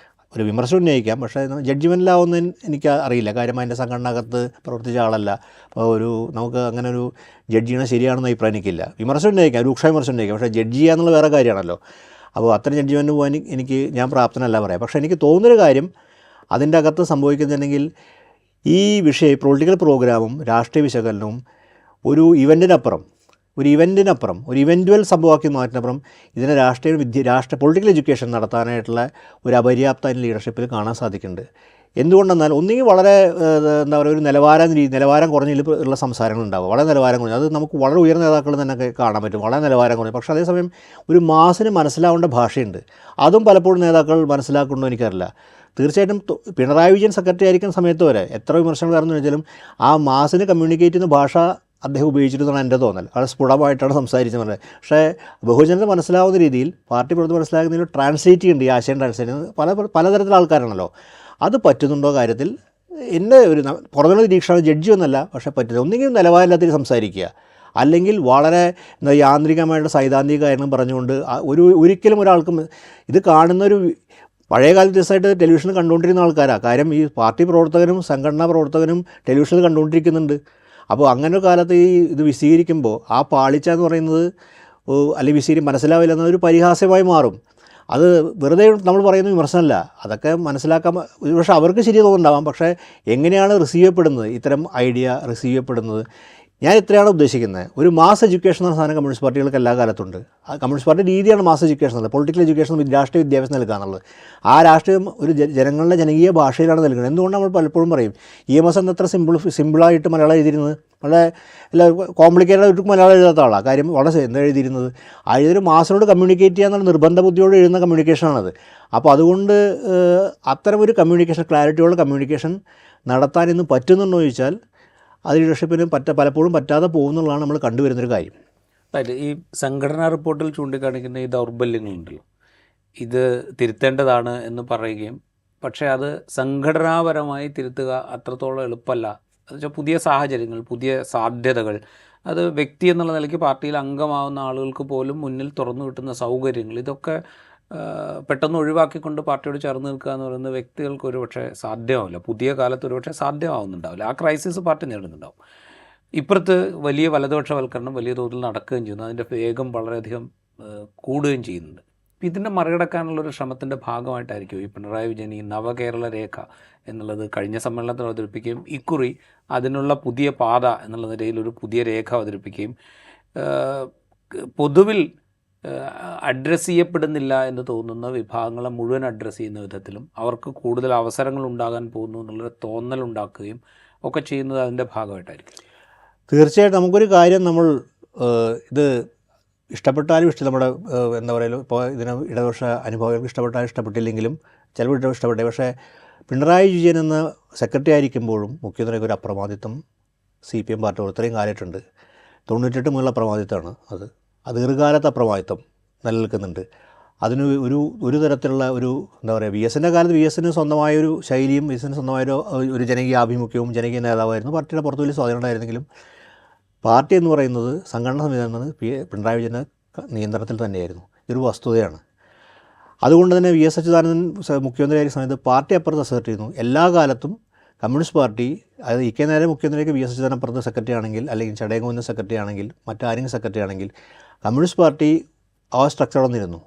ഒരു വിമർശനം ഉന്നയിക്കാം, പക്ഷേ ജഡ്ജ്മെൻറ്റിലാവുന്ന എനിക്ക് അറിയില്ല. കാര്യം അതിൻ്റെ സംഘടനകത്ത് പ്രവർത്തിച്ച ആളല്ല. അപ്പോൾ നമുക്ക് അങ്ങനെ ഒരു ജഡ്ജ് ചെയ്യണം ശരിയാണെന്ന് അഭിപ്രായം എനിക്കില്ല. വിമർശനം ഉന്നയിക്കാം, രൂക്ഷ വിമർശനം ഉന്നയിക്കാം, പക്ഷേ ജഡ്ജ് ചെയ്യാന്നുള്ള വേറെ കാര്യമാണല്ലോ. അപ്പോൾ അത്തരം ജഡ്ജ്മെൻറ്റ് പോകാൻ ഞാൻ പ്രാപ്തനല്ല പറയാം. പക്ഷേ എനിക്ക് തോന്നുന്നൊരു കാര്യം അതിൻ്റെ അകത്ത് സംഭവിക്കുന്നുണ്ടെങ്കിൽ ഈ വിഷയം പൊളിറ്റിക്കൽ പ്രോഗ്രാമും രാഷ്ട്രീയ വിശകലനവും ഒരു ഇവൻറ്റിനപ്പുറം ഒരു ഇവൻറ്റുവൽ സംഭവമാക്കി മാറ്റിനപ്പുറം ഇതിനെ പൊളിറ്റിക്കൽ എഡ്യൂക്കേഷൻ നടത്താനായിട്ടുള്ള ഒരു അപര്യാപ്ത ലീഡർഷിപ്പിൽ കാണാൻ സാധിക്കുന്നുണ്ട്. എന്തുകൊണ്ടെന്നാൽ ഒന്നുകിൽ വളരെ ഒരു നിലവാരം കുറഞ്ഞ ഉള്ള സംസാരങ്ങളുണ്ടാവും, വളരെ നിലവാരം കുറഞ്ഞു. അത് നമുക്ക് വളരെ ഉയർന്ന നേതാക്കൾ തന്നെ കാണാൻ പറ്റും, വളരെ നിലവാരം കുറഞ്ഞു. പക്ഷേ അതേസമയം ഒരു മാസിന് മനസ്സിലാവേണ്ട ഭാഷയുണ്ട്. അതും പലപ്പോഴും നേതാക്കൾ മനസ്സിലാക്കുന്നുണ്ടോ എനിക്കറിയില്ല. തീർച്ചയായിട്ടും പിണറായി വിജയൻ സെക്രട്ടറി ആയിരിക്കുന്ന സമയത്ത് വരെ എത്ര വിമർശനങ്ങൾ കാരണം വെച്ചാലും ആ മാസിന് കമ്മ്യൂണിക്കേറ്റ് ചെയ്യുന്ന ഭാഷ അദ്ദേഹം ഉപയോഗിച്ചിരുന്നാണ് എൻ്റെ തോന്നൽ. വളരെ സ്ഫുടമായിട്ടാണ് സംസാരിച്ചത് പറഞ്ഞത്. പക്ഷേ ബഹുജനത്തിന് മനസ്സിലാവുന്ന രീതിയിൽ പാർട്ടി പുറത്ത് മനസ്സിലാക്കുന്ന രീതിയിൽ ട്രാൻസ്ലേറ്റ് ചെയ്യുന്നുണ്ട്. ഈ ആശയം ട്രാൻസ്ലേറ്റ് ചെയ്യുന്നത് പലതരത്തിലുള്ള ആൾക്കാരാണല്ലോ. അത് പറ്റുന്നുണ്ടോ കാര്യത്തിൽ എൻ്റെ ഒരു പുറത്തുള്ള നിരീക്ഷണം ജഡ്ജി ഒന്നല്ല, പക്ഷേ പറ്റുന്നത് ഒന്നെങ്കിലും നിലവാരത്തിൽ സംസാരിക്കുക, അല്ലെങ്കിൽ വളരെ യാന്ത്രികമായിട്ട് സൈദ്ധാന്തിക കാര്യങ്ങളും പറഞ്ഞുകൊണ്ട് ഒരിക്കലും ഒരാൾക്കും ഇത് കാണുന്നൊരു പഴയ കാലത്ത് ദിവസമായിട്ട് ടെലിവിഷനിൽ കണ്ടുകൊണ്ടിരുന്ന ആൾക്കാരാണ്. കാര്യം ഈ പാർട്ടി പ്രവർത്തകനും സംഘടനാ പ്രവർത്തകനും ടെലിവിഷനിൽ കണ്ടുകൊണ്ടിരിക്കുന്നുണ്ട്. അപ്പോൾ അങ്ങനെ ഒരു കാലത്ത് ഇത് വിശദീകരിക്കുമ്പോൾ ആ പാളിച്ച എന്ന് പറയുന്നത് അല്ലെങ്കിൽ മനസ്സിലാവില്ല എന്നൊരു പരിഹാസ്യമായി മാറും. അത് വെറുതെ നമ്മൾ പറയുന്ന വിമർശനമല്ല, അതൊക്കെ മനസ്സിലാക്കാൻ പക്ഷേ അവർക്ക് ശരി തോന്നുന്നുണ്ടാവാം. പക്ഷേ എങ്ങനെയാണ് റിസീവ് ചെയ്യപ്പെടുന്നത്, ഇത്തരം ഐഡിയ റിസീവ് ചെയ്യപ്പെടുന്നത്, ഞാൻ ഇത്രയാണ് ഉദ്ദേശിക്കുന്നത്. ഒരു മാസ് എഡ്യൂക്കേഷൻ എന്ന സാധനം കമ്മ്യൂണിസ്റ്റ് പാർട്ടികൾക്ക് എല്ലാ കാലത്തുണ്ട്. ആ കമ്മ്യൂണിസ്റ്റ് പാർട്ടി രീതിയാണ് മാസ് എഡ്യൂക്കേഷൻ എന്നുള്ളത്, പൊളിറ്റിക്കൽ എഡ്യൂക്കേഷൻ, രാഷ്ട്രീയ വിദ്യാഭ്യാസം നൽകുക എന്നുള്ളത്. ആ രാഷ്ട്രീയം ഒരു ജനങ്ങളുടെ ജനകീയ ഭാഷയിലാണ് നൽകുന്നത്. എന്തുകൊണ്ട് നമ്മൾ പലപ്പോഴും പറയും EMS എന്ന എത്ര സിമ്പിളായിട്ട് മലയാളം എഴുതിയിരുന്നത്, വളരെ എല്ലാ കോംപ്ലിക്കേറ്റഡ് ആയിട്ട് മലയാളം എഴുതാത്ത ആളാണ്. കാര്യം വളരെ എന്താ എഴുതിയിരുന്നത്, എഴുതൊരു മാസിനോട് കമ്മ്യൂണിക്കേറ്റ് ചെയ്യാന്നുള്ള നിർബന്ധ ബുദ്ധിയോട് എഴുതുന്ന കമ്മ്യൂണിക്കേഷനാണത്. അപ്പോൾ അതുകൊണ്ട് അത്തരം ഒരു കമ്മ്യൂണിക്കേഷൻ, ക്ലാരിറ്റിയുള്ള കമ്മ്യൂണിക്കേഷൻ നടത്താൻ ഇന്ന് പറ്റുന്നുണ്ടോ ചോദിച്ചാൽ അത് ലീഡർഷിപ്പിന് പലപ്പോഴും പറ്റാതെ പോകുന്നുള്ളതാണ് നമ്മൾ കണ്ടുവരുന്നൊരു കാര്യം. അതായത് ഈ സംഘടനാ റിപ്പോർട്ടിൽ ചൂണ്ടിക്കാണിക്കുന്ന ഈ ദൗർബല്യങ്ങളുണ്ടല്ലോ, ഇത് തിരുത്തേണ്ടതാണ് എന്ന് പറയുകയും പക്ഷേ അത് സംഘടനാപരമായി തിരുത്തുക അത്രത്തോളം എളുപ്പമല്ല. എന്നുവെച്ചാൽ പുതിയ സാഹചര്യങ്ങൾ, പുതിയ സാധ്യതകൾ, അത് വ്യക്തി എന്നുള്ള നിലയ്ക്ക് പാർട്ടിയിൽ അംഗമാവുന്ന ആളുകൾക്ക് പോലും മുന്നിൽ തുറന്നു കിട്ടുന്ന സൗകര്യങ്ങൾ, ഇതൊക്കെ പെട്ടെന്ന് ഒഴിവാക്കിക്കൊണ്ട് പാർട്ടിയോട് ചേർന്ന് നിൽക്കുക എന്ന് പറയുന്നത് വ്യക്തികൾക്ക് ഒരുപക്ഷെ സാധ്യമാവില്ല, പുതിയ കാലത്ത് ഒരുപക്ഷെ സാധ്യമാവുന്നുണ്ടാവില്ല. ആ ക്രൈസിസ് പാർട്ടി നേരിടുന്നുണ്ടാവും. ഇപ്പുറത്ത് വലിയ വലതുപക്ഷവൽക്കരണം വലിയ തോതിൽ നടക്കുകയും ചെയ്യുന്നു, അതിൻ്റെ വേഗം വളരെയധികം കൂടുകയും ചെയ്യുന്നുണ്ട്. അപ്പോൾ ഇതിനെ മറികടക്കാനുള്ളൊരു ശ്രമത്തിൻ്റെ ഭാഗമായിട്ടായിരിക്കും ഈ പിണറായി വിജയൻ ഈ നവകേരള രേഖ എന്നുള്ളത് കഴിഞ്ഞ സമ്മേളനത്തിൽ അവതരിപ്പിക്കുകയും ഇക്കുറി അതിനുള്ള പുതിയ പാത എന്നുള്ള നിലയിൽ ഒരു പുതിയ രേഖ അവതരിപ്പിക്കുകയും പൊതുവിൽ അഡ്രസ്സ് ചെയ്യപ്പെടുന്നില്ല എന്ന് തോന്നുന്ന വിഭാഗങ്ങളെ മുഴുവൻ അഡ്രസ്സ് ചെയ്യുന്ന വിധത്തിലും അവർക്ക് കൂടുതൽ അവസരങ്ങൾ ഉണ്ടാകാൻ പോകുന്നു എന്നുള്ളൊരു തോന്നലുണ്ടാക്കുകയും ഒക്കെ ചെയ്യുന്നത് അതിൻ്റെ ഭാഗമായിട്ടായിരിക്കും. തീർച്ചയായിട്ടും നമുക്കൊരു കാര്യം നമ്മൾ ഇത് ഇഷ്ടപ്പെട്ടാലും നമ്മുടെ എന്താ പറയുക, ഇപ്പോൾ ഇതിന് ഇടതുപക്ഷ അനുഭവങ്ങൾക്ക് ഇഷ്ടപ്പെട്ടാലും ഇഷ്ടപ്പെട്ടില്ലെങ്കിലും ചിലപ്പോൾ ഇഷ്ടപ്പെട്ടെ, പക്ഷേ പിണറായി വിജയൻ എന്ന സെക്രട്ടറി ആയിരിക്കുമ്പോഴും മുഖ്യമന്ത്രിക്ക് ഒരു അപ്രമാദിത്വം CPM പാർട്ടി ഇത്രയും കാലമായിട്ടുണ്ട്. 98 മുതലുള്ള അപ്രമാദിത്വമാണ് അത്. ദീർഘകാലത്ത് അപ്രമാദിത്വം നിലനിൽക്കുന്നുണ്ട്. അതിന് ഒരു തരത്തിലുള്ള ഒരു എന്താ പറയുക, VSൻ്റെ കാലത്ത് VSന് സ്വന്തമായൊരു ശൈലിയും VSന് സ്വന്തമായൊരു ജനകീയ ആഭിമുഖ്യവും ജനകീയ നേതാവായിരുന്നു. പാർട്ടിയുടെ പുറത്ത് വലിയ സ്വാധീനം ഉണ്ടായിരുന്നെങ്കിലും പാർട്ടി എന്ന് പറയുന്നത് സംഘടനാ സംവിധാനം പിണറായി വിജയൻ്റെ നിയന്ത്രണത്തിൽ തന്നെയായിരുന്നു. ഇതൊരു വസ്തുതയാണ്. അതുകൊണ്ട് തന്നെ VS അച്യുതാനന്ദൻ മുഖ്യമന്ത്രിയായ സമയത്ത് പാർട്ടി അപ്പുറത്ത് അസർട്ട് ചെയ്യുന്നു. എല്ലാ കാലത്തും കമ്മ്യൂണിസ്റ്റ് പാർട്ടി, അതായത് ഇക്കെ നേരെ മുഖ്യമന്ത്രിക്ക് VS അച്യുതാനന്ദൻ അപ്പുറത്ത് സെക്രട്ടറി ആണെങ്കിൽ, അല്ലെങ്കിൽ ചടയങ്കോവിന്ദൻ സെക്രട്ടറി ആണെങ്കിൽ, മറ്റാരെങ്കിലും സെക്രട്ടറി ആണെങ്കിൽ കമ്മ്യൂണിസ്റ്റ് പാർട്ടി ആ സ്ട്രക്ചർ വന്നിരുന്നു.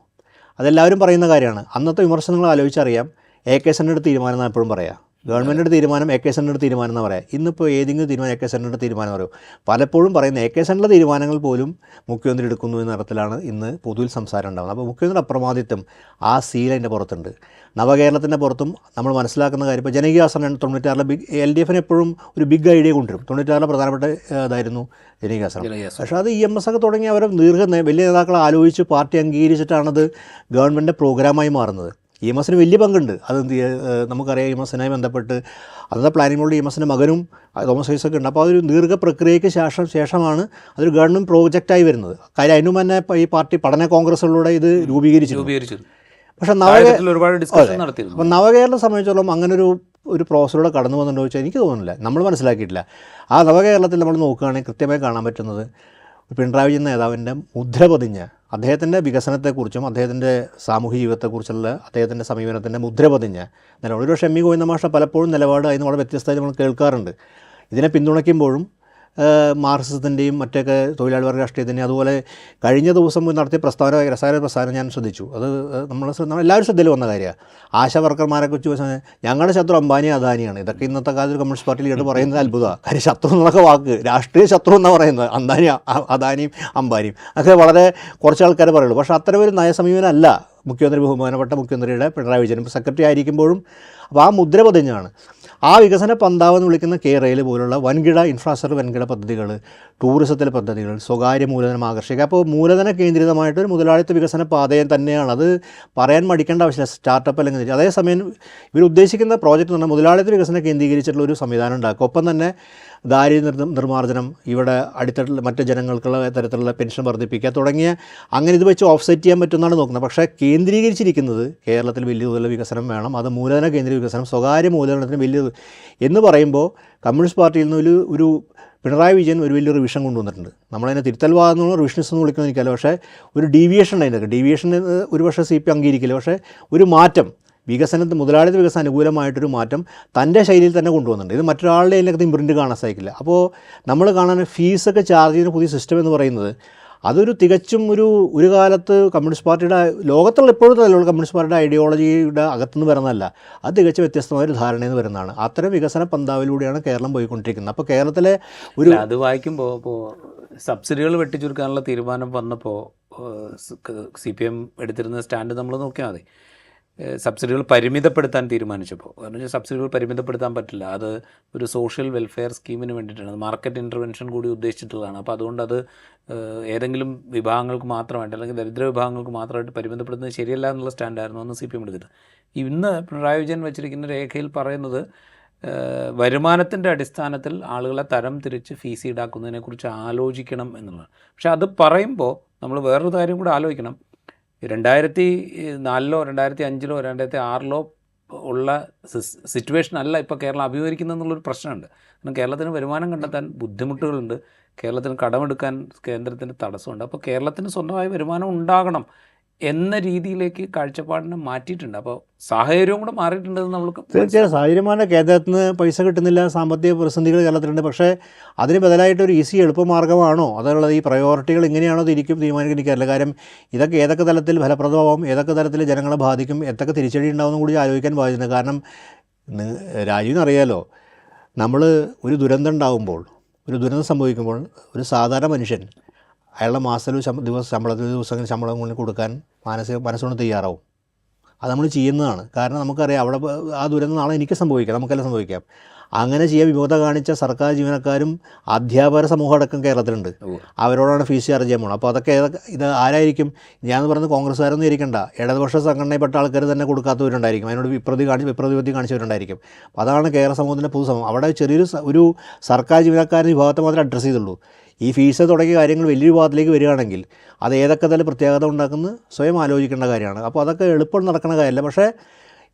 അതെല്ലാവരും പറയുന്ന കാര്യമാണ്. അന്നത്തെ വിമർശനങ്ങൾ ആലോചിച്ചറിയാം. AK സെൻ്ററുടെ തീരുമാനം എന്നാണ് എപ്പോഴും പറയാം. ഗവൺമെൻറ്റിൻ്റെ തീരുമാനം AK സെൻ്ററുടെ തീരുമാനം എന്ന് പറയാം. ഇന്നിപ്പോൾ ഏതെങ്കിലും തീരുമാനം AK സെൻ്ററുടെ തീരുമാനം പറയും. പലപ്പോഴും പറയുന്ന AK സെൻ്ററുടെ തീരുമാനങ്ങൾ പോലും മുഖ്യമന്ത്രി എടുക്കുന്നു എന്ന തരത്തിലാണ് ഇന്ന് പൊതുവിൽ സംസാരം ഉണ്ടാകുന്നത്. അപ്പോൾ മുഖ്യമന്ത്രിയുടെ അപ്രമാദിത്വം ആ സീൽ അതിൻ്റെ പുറത്തുണ്ട്. നവകേരളത്തിൻ്റെ പുറത്തും നമ്മൾ മനസ്സിലാക്കുന്ന കാര്യം, ഇപ്പോൾ ജനകീയ ആസനം 96 LDFന് എപ്പോഴും ഒരു ബിഗ് ഐഡിയ കൊണ്ടുവരും. 96 പ്രധാനപ്പെട്ട ഇതായിരുന്നു ജനകീയ ആസനം. പക്ഷേ അത് EMS ഒക്കെ തുടങ്ങി അവരെ വലിയ നേതാക്കളെ ആലോചിച്ച് പാർട്ടി അംഗീകരിച്ചിട്ടാണത് ഗവൺമെൻറ്റിൻ്റെ പ്രോഗ്രാമായി മാറുന്നത്. EMSന് വലിയ പങ്കുണ്ട്. അത് നമുക്കറിയാം. EMSനുമായി ബന്ധപ്പെട്ട് അന്നത്തെ പ്ലാനിങ്ങിലൂടെ EMSൻ്റെ മകനും തോമസ് ഐസക് ഉണ്ട്. അപ്പോൾ അതൊരു ദീർഘ പ്രക്രിയയ്ക്ക് ശേഷമാണ് അതൊരു ഗവൺമെൻറ് പ്രോജക്റ്റായി വരുന്നത്. കാര്യം അതിനു തന്നെ ഈ പാർട്ടി പഠന കോൺഗ്രസുകളിലൂടെ ഇത് രൂപീകരിച്ചു. പക്ഷേ നവകേരളം സംബന്ധിച്ചോളം അങ്ങനെ ഒരു പ്രോസസ്സിലൂടെ കടന്നു വന്നിട്ടുണ്ടോ ചോദിച്ചാൽ എനിക്ക് തോന്നുന്നില്ല. നമ്മൾ മനസ്സിലാക്കിയിട്ടില്ല. ആ നവകേരളത്തിൽ നമ്മൾ നോക്കുകയാണെങ്കിൽ കൃത്യമായി കാണാൻ പറ്റുന്നത് പിണറായി വിജയൻ നേതാവിൻ്റെ മുദ്ര പതിഞ്ഞ അദ്ദേഹത്തിൻ്റെ വികസനത്തെക്കുറിച്ചും അദ്ദേഹത്തിൻ്റെ സാമൂഹ്യ ജീവിതത്തെക്കുറിച്ചുള്ള അദ്ദേഹത്തിൻ്റെ സമീപനത്തിൻ്റെ മുദ്ര പതിഞ്ഞ നിലപാട്. ഒരു ഷമ്മി ഗോവിന്ദ മാഷ പലപ്പോഴും നിലപാട് അതിന് വളരെ വ്യത്യസ്തമായി നമ്മൾ കേൾക്കാറുണ്ട്. ഇതിനെ പിന്തുണയ്ക്കുമ്പോഴും മാർക്സിസത്തിൻ്റെയും മറ്റൊക്കെ തൊഴിലാളി വർഗ രാഷ്ട്രീയത്തിൻ്റെയും, അതുപോലെ കഴിഞ്ഞ ദിവസം നടത്തിയ രസായന പ്രസ്ഥാനം ഞാൻ ശ്രദ്ധിച്ചു. അത് നമ്മൾ എല്ലാവരും ശ്രദ്ധയിൽ വന്ന കാര്യമാണ്. ആശാ വർക്കർമാരെ കുറിച്ച് ഞങ്ങളുടെ ശത്രു അംബാനി അദാനിയാണ്. ഇതൊക്കെ ഇന്നത്തെ കാലത്ത് കമ്മ്യൂണിസ്റ്റ് പാർട്ടി ലീഡർ പറയുന്നത് അത്ഭുതമാണ്. കാര്യം ശത്രു എന്നൊക്കെ വാക്ക് രാഷ്ട്രീയ ശത്രു എന്നാണ് പറയുന്നത്. അദാനിയും അംബാനിയും ഒക്കെ വളരെ കുറച്ച് ആൾക്കാർ പറയുള്ളൂ. പക്ഷേ അത്തരം ഒരു നയസമീപനമല്ല മുഖ്യമന്ത്രി, ബഹുമാനപ്പെട്ട മുഖ്യമന്ത്രിയുടെ പിണറായി വിജയൻ സെക്രട്ടറി ആയിരിക്കുമ്പോഴും. അപ്പോൾ ആ മുദ്ര പതിഞ്ഞാണ്. ആ വികസന പന്താവെന്ന് വിളിക്കുന്ന കേരളയിൽ പോലുള്ള വൻകിട പദ്ധതികൾ, ടൂറിസത്തിലെ പദ്ധതികൾ, സ്വകാര്യ മൂലധനം ആകർഷിക്കുക. അപ്പോൾ മൂലധന കേന്ദ്രിതമായിട്ടൊരു മുതലാളിത്ത വികസന പാതയം തന്നെയാണ്. അത് പറയാൻ മടിക്കേണ്ട ആവശ്യമില്ല. സ്റ്റാർട്ടപ്പ് അല്ലെങ്കിൽ അതേസമയം ഇവർ ഉദ്ദേശിക്കുന്ന പ്രോജക്റ്റ് എന്ന് പറഞ്ഞാൽ മുതലാളിത്ത വികസനം കേന്ദ്രീകരിച്ചിട്ടുള്ള ഒരു സംവിധാനം ഉണ്ടാക്കുക. ഒപ്പം തന്നെ ദാരിദ്ര്യ നിർമ്മാർജ്ജനം, ഇവിടെ അടിത്തട്ടിൽ മറ്റ് ജനങ്ങൾക്കുള്ള തരത്തിലുള്ള പെൻഷൻ വർദ്ധിപ്പിക്കുക തുടങ്ങിയ അങ്ങനെ ഇത് വെച്ച് ഓഫ്സെറ്റ് ചെയ്യാൻ പറ്റുമെന്നാണ് നോക്കുന്നത്. പക്ഷേ കേന്ദ്രീകരിച്ചിരിക്കുന്നത് കേരളത്തിൽ വലിയ തോതിലുള്ള വികസനം വേണം, അത് മൂലധന കേന്ദ്ര വികസനം, സ്വകാര്യ മൂലധനത്തിന് വലിയ എന്ന് പറയുമ്പോൾ കമ്മ്യൂണിസ്റ്റ് പാർട്ടിയിൽ നിന്ന് ഒരു പിണറായി വിജയൻ ഒരു വലിയ റിവിഷൻ കൊണ്ടുവന്നിട്ടുണ്ട്. നമ്മളതിനെ തിരുത്തൽവാദമെന്നോ റിവിഷനിസ്റ്റ് എന്ന് വിളിക്കുന്നത് എനിക്കല്ല, പക്ഷേ ഒരു ഡീവിയേഷൻ അതിനൊക്കെ ഡീവിയേഷൻ ഒരു പക്ഷേ CPM അംഗീകരിക്കില്ല, പക്ഷേ ഒരു മാറ്റം വികസനത്തിന് മുതലാളിത്ത വികസനം അനുകൂലമായിട്ടൊരു മാറ്റം തൻ്റെ ശൈലിയിൽ തന്നെ കൊണ്ടുവന്നിട്ടുണ്ട്. ഇത് മറ്റൊരാളുടെ അതിനകത്ത് ഇമ്പ്രിൻ്റ് കാണാൻ സാധിക്കില്ല. അപ്പോൾ നമ്മൾ കാണാൻ ഫീസൊക്കെ ചാർജ് ചെയ്യുന്ന പുതിയ സിസ്റ്റം എന്ന് പറയുന്നത് അതൊരു തികച്ചും ഒരു കാലത്ത് കമ്മ്യൂണിസ്റ്റ് പാർട്ടിയുടെ ലോകത്തുള്ള ഇപ്പോഴത്തെ നിലവിലുള്ള കമ്മ്യൂണിസ്റ്റ് പാർട്ടിയുടെ ഐഡിയോളജിയുടെ അകത്തുനിന്ന് വരുന്നതല്ല, അത് തികച്ചും വ്യത്യസ്തമായൊരു ധാരണയിൽ നിന്ന് വരുന്നതാണ്. അത്തരം വികസന പന്താവിലൂടെയാണ് കേരളം പോയിക്കൊണ്ടിരിക്കുന്നത്. അപ്പോൾ കേരളത്തിലെ അത് വായിക്കുമ്പോൾ ഇപ്പോൾ സബ്സിഡികൾ വെട്ടിച്ചുരുക്കാനുള്ള തീരുമാനം വന്നപ്പോൾ CPM എടുത്തിരുന്ന സ്റ്റാൻഡ് നമ്മൾ നോക്കിയാൽ മതി. സബ്സിഡികൾ പരിമിതപ്പെടുത്താൻ തീരുമാനിച്ചപ്പോൾ, കാരണം വെച്ചാൽ സബ്സിഡികൾ പരിമിതപ്പെടുത്താൻ പറ്റില്ല, അത് ഒരു സോഷ്യൽ വെൽഫെയർ സ്കീമിന് വേണ്ടിയിട്ടാണ്, മാർക്കറ്റ് ഇൻ്റർവെൻഷൻ കൂടി ഉദ്ദേശിച്ചിട്ടുള്ളതാണ്. അപ്പോൾ അതുകൊണ്ട് അത് ഏതെങ്കിലും വിഭാഗങ്ങൾക്ക് മാത്രമായിട്ട് അല്ലെങ്കിൽ ദരിദ്ര വിഭാഗങ്ങൾക്ക് മാത്രമായിട്ട് പരിമിതപ്പെടുത്തുന്നത് ശരിയല്ല എന്നുള്ള സ്റ്റാൻഡായിരുന്നു അന്ന് CPM എടുത്തിട്ട്. ഇന്ന് പിണറായി വിജയൻ വെച്ചിരിക്കുന്ന രേഖയിൽ പറയുന്നത് വരുമാനത്തിൻ്റെ അടിസ്ഥാനത്തിൽ ആളുകളെ തരം തിരിച്ച് ഫീസ് ഈടാക്കുന്നതിനെക്കുറിച്ച് ആലോചിക്കണം എന്നുള്ളതാണ്. പക്ഷേ അത് പറയുമ്പോൾ നമ്മൾ വേറൊരു കാര്യം കൂടെ ആലോചിക്കണം. 2004 2005 2006 ഉള്ള സിറ്റുവേഷൻ അല്ല ഇപ്പോൾ കേരളം അഭിമുഖീകരിക്കുന്നതെന്നുള്ളൊരു പ്രശ്നമുണ്ട്. കാരണം കേരളത്തിന് വരുമാനം കണ്ടെത്താൻ ബുദ്ധിമുട്ടുകളുണ്ട്, കേരളത്തിന് കടമെടുക്കാൻ കേന്ദ്രത്തിൻ്റെ തടസ്സമുണ്ട്. അപ്പോൾ കേരളത്തിന് സ്വന്തമായി വരുമാനം ഉണ്ടാകണം എന്ന രീതിയിലേക്ക് കാഴ്ചപ്പാടിനെ മാറ്റിയിട്ടുണ്ട്. അപ്പോൾ സാഹചര്യവും കൂടെ മാറിയിട്ടുണ്ടെന്ന് നമുക്ക് തീർച്ചയായും സാഹചര്യമാണ്. കേന്ദ്രത്തിൽ നിന്ന് പൈസ കിട്ടുന്നില്ല, സാമ്പത്തിക പ്രതിസന്ധികൾ കേരളത്തിലുണ്ട്. പക്ഷേ അതിന് ബദലായിട്ടൊരു എളുപ്പമാർഗ്ഗമാണോ അതുള്ളത് ഈ പ്രയോറിറ്റികൾ ഇങ്ങനെയാണോ തീരുമാനിക്കാറില്ല. കാര്യം ഇതൊക്കെ ഏതൊക്കെ തലത്തിൽ ഫലപ്രദമാവും, ഏതൊക്കെ തലത്തിൽ ജനങ്ങളെ ബാധിക്കും, എന്തൊക്കെ തിരിച്ചടി ഉണ്ടാവുമെന്നും കൂടി ആലോചിക്കാൻ ബാധിച്ചിട്ടുണ്ട്. കാരണം രാജീവിനറിയാലോ, നമ്മൾ ഒരു ദുരന്തം ഉണ്ടാകുമ്പോൾ, ഒരു ദുരന്തം സംഭവിക്കുമ്പോൾ ഒരു സാധാരണ മനുഷ്യൻ അയാളുടെ ദിവസങ്ങളിൽ ശമ്പളം കൊണ്ട് കൊടുക്കാൻ മനസ്സുകൊണ്ട് തയ്യാറാവും. അത് നമ്മൾ ചെയ്യുന്നതാണ്. കാരണം നമുക്കറിയാം അവിടെ ആ ദുരന്തം നാളെ എനിക്ക് സംഭവിക്കാം, നമുക്കെല്ലാം സംഭവിക്കാം. അങ്ങനെ ചെയ്യാൻ വിമുഖത കാണിച്ച സർക്കാർ ജീവനക്കാരും അധ്യാപക സമൂഹം അടക്കം കേരളത്തിലുണ്ട്. അവരോടാണ് ഫീസ് ചാർജ് ചെയ്യാൻ പോകുന്നത്. അപ്പോൾ അതൊക്കെ ഇത് ആരായിരിക്കും? ഞാൻ പറയുന്നത് കോൺഗ്രസ്സുകാരൊന്നും ഇരിക്കണ്ട, ഇടതുപക്ഷ സംഘടനയിൽപ്പെട്ട ആൾക്കാർ തന്നെ കൊടുക്കാത്തവരുണ്ടായിരിക്കും, അതിനോട് വിപ്രതിപത്തി കാണിച്ചവരുണ്ടായിരിക്കും. അപ്പോൾ അതാണ് കേരള സമൂഹത്തിൻ്റെ പൊതുസമൂഹം. അവിടെ ഒരു സർക്കാർ ജീവനക്കാരൻ വിഭാഗത്തെ മാത്രമേ അഡ്രസ്സ് ചെയ്തുള്ളൂ. ഈ ഫീസ് തുടങ്ങിയ കാര്യങ്ങൾ വലിയൊരു വിഭാഗത്തിലേക്ക് വരികയാണെങ്കിൽ അത് ഏതൊക്കെ തരം പ്രത്യേകത ഉണ്ടാക്കുന്നത് സ്വയം ആലോചിക്കേണ്ട കാര്യമാണ്. അപ്പോൾ അതൊക്കെ എളുപ്പം നടക്കുന്ന കാര്യമല്ല. പക്ഷേ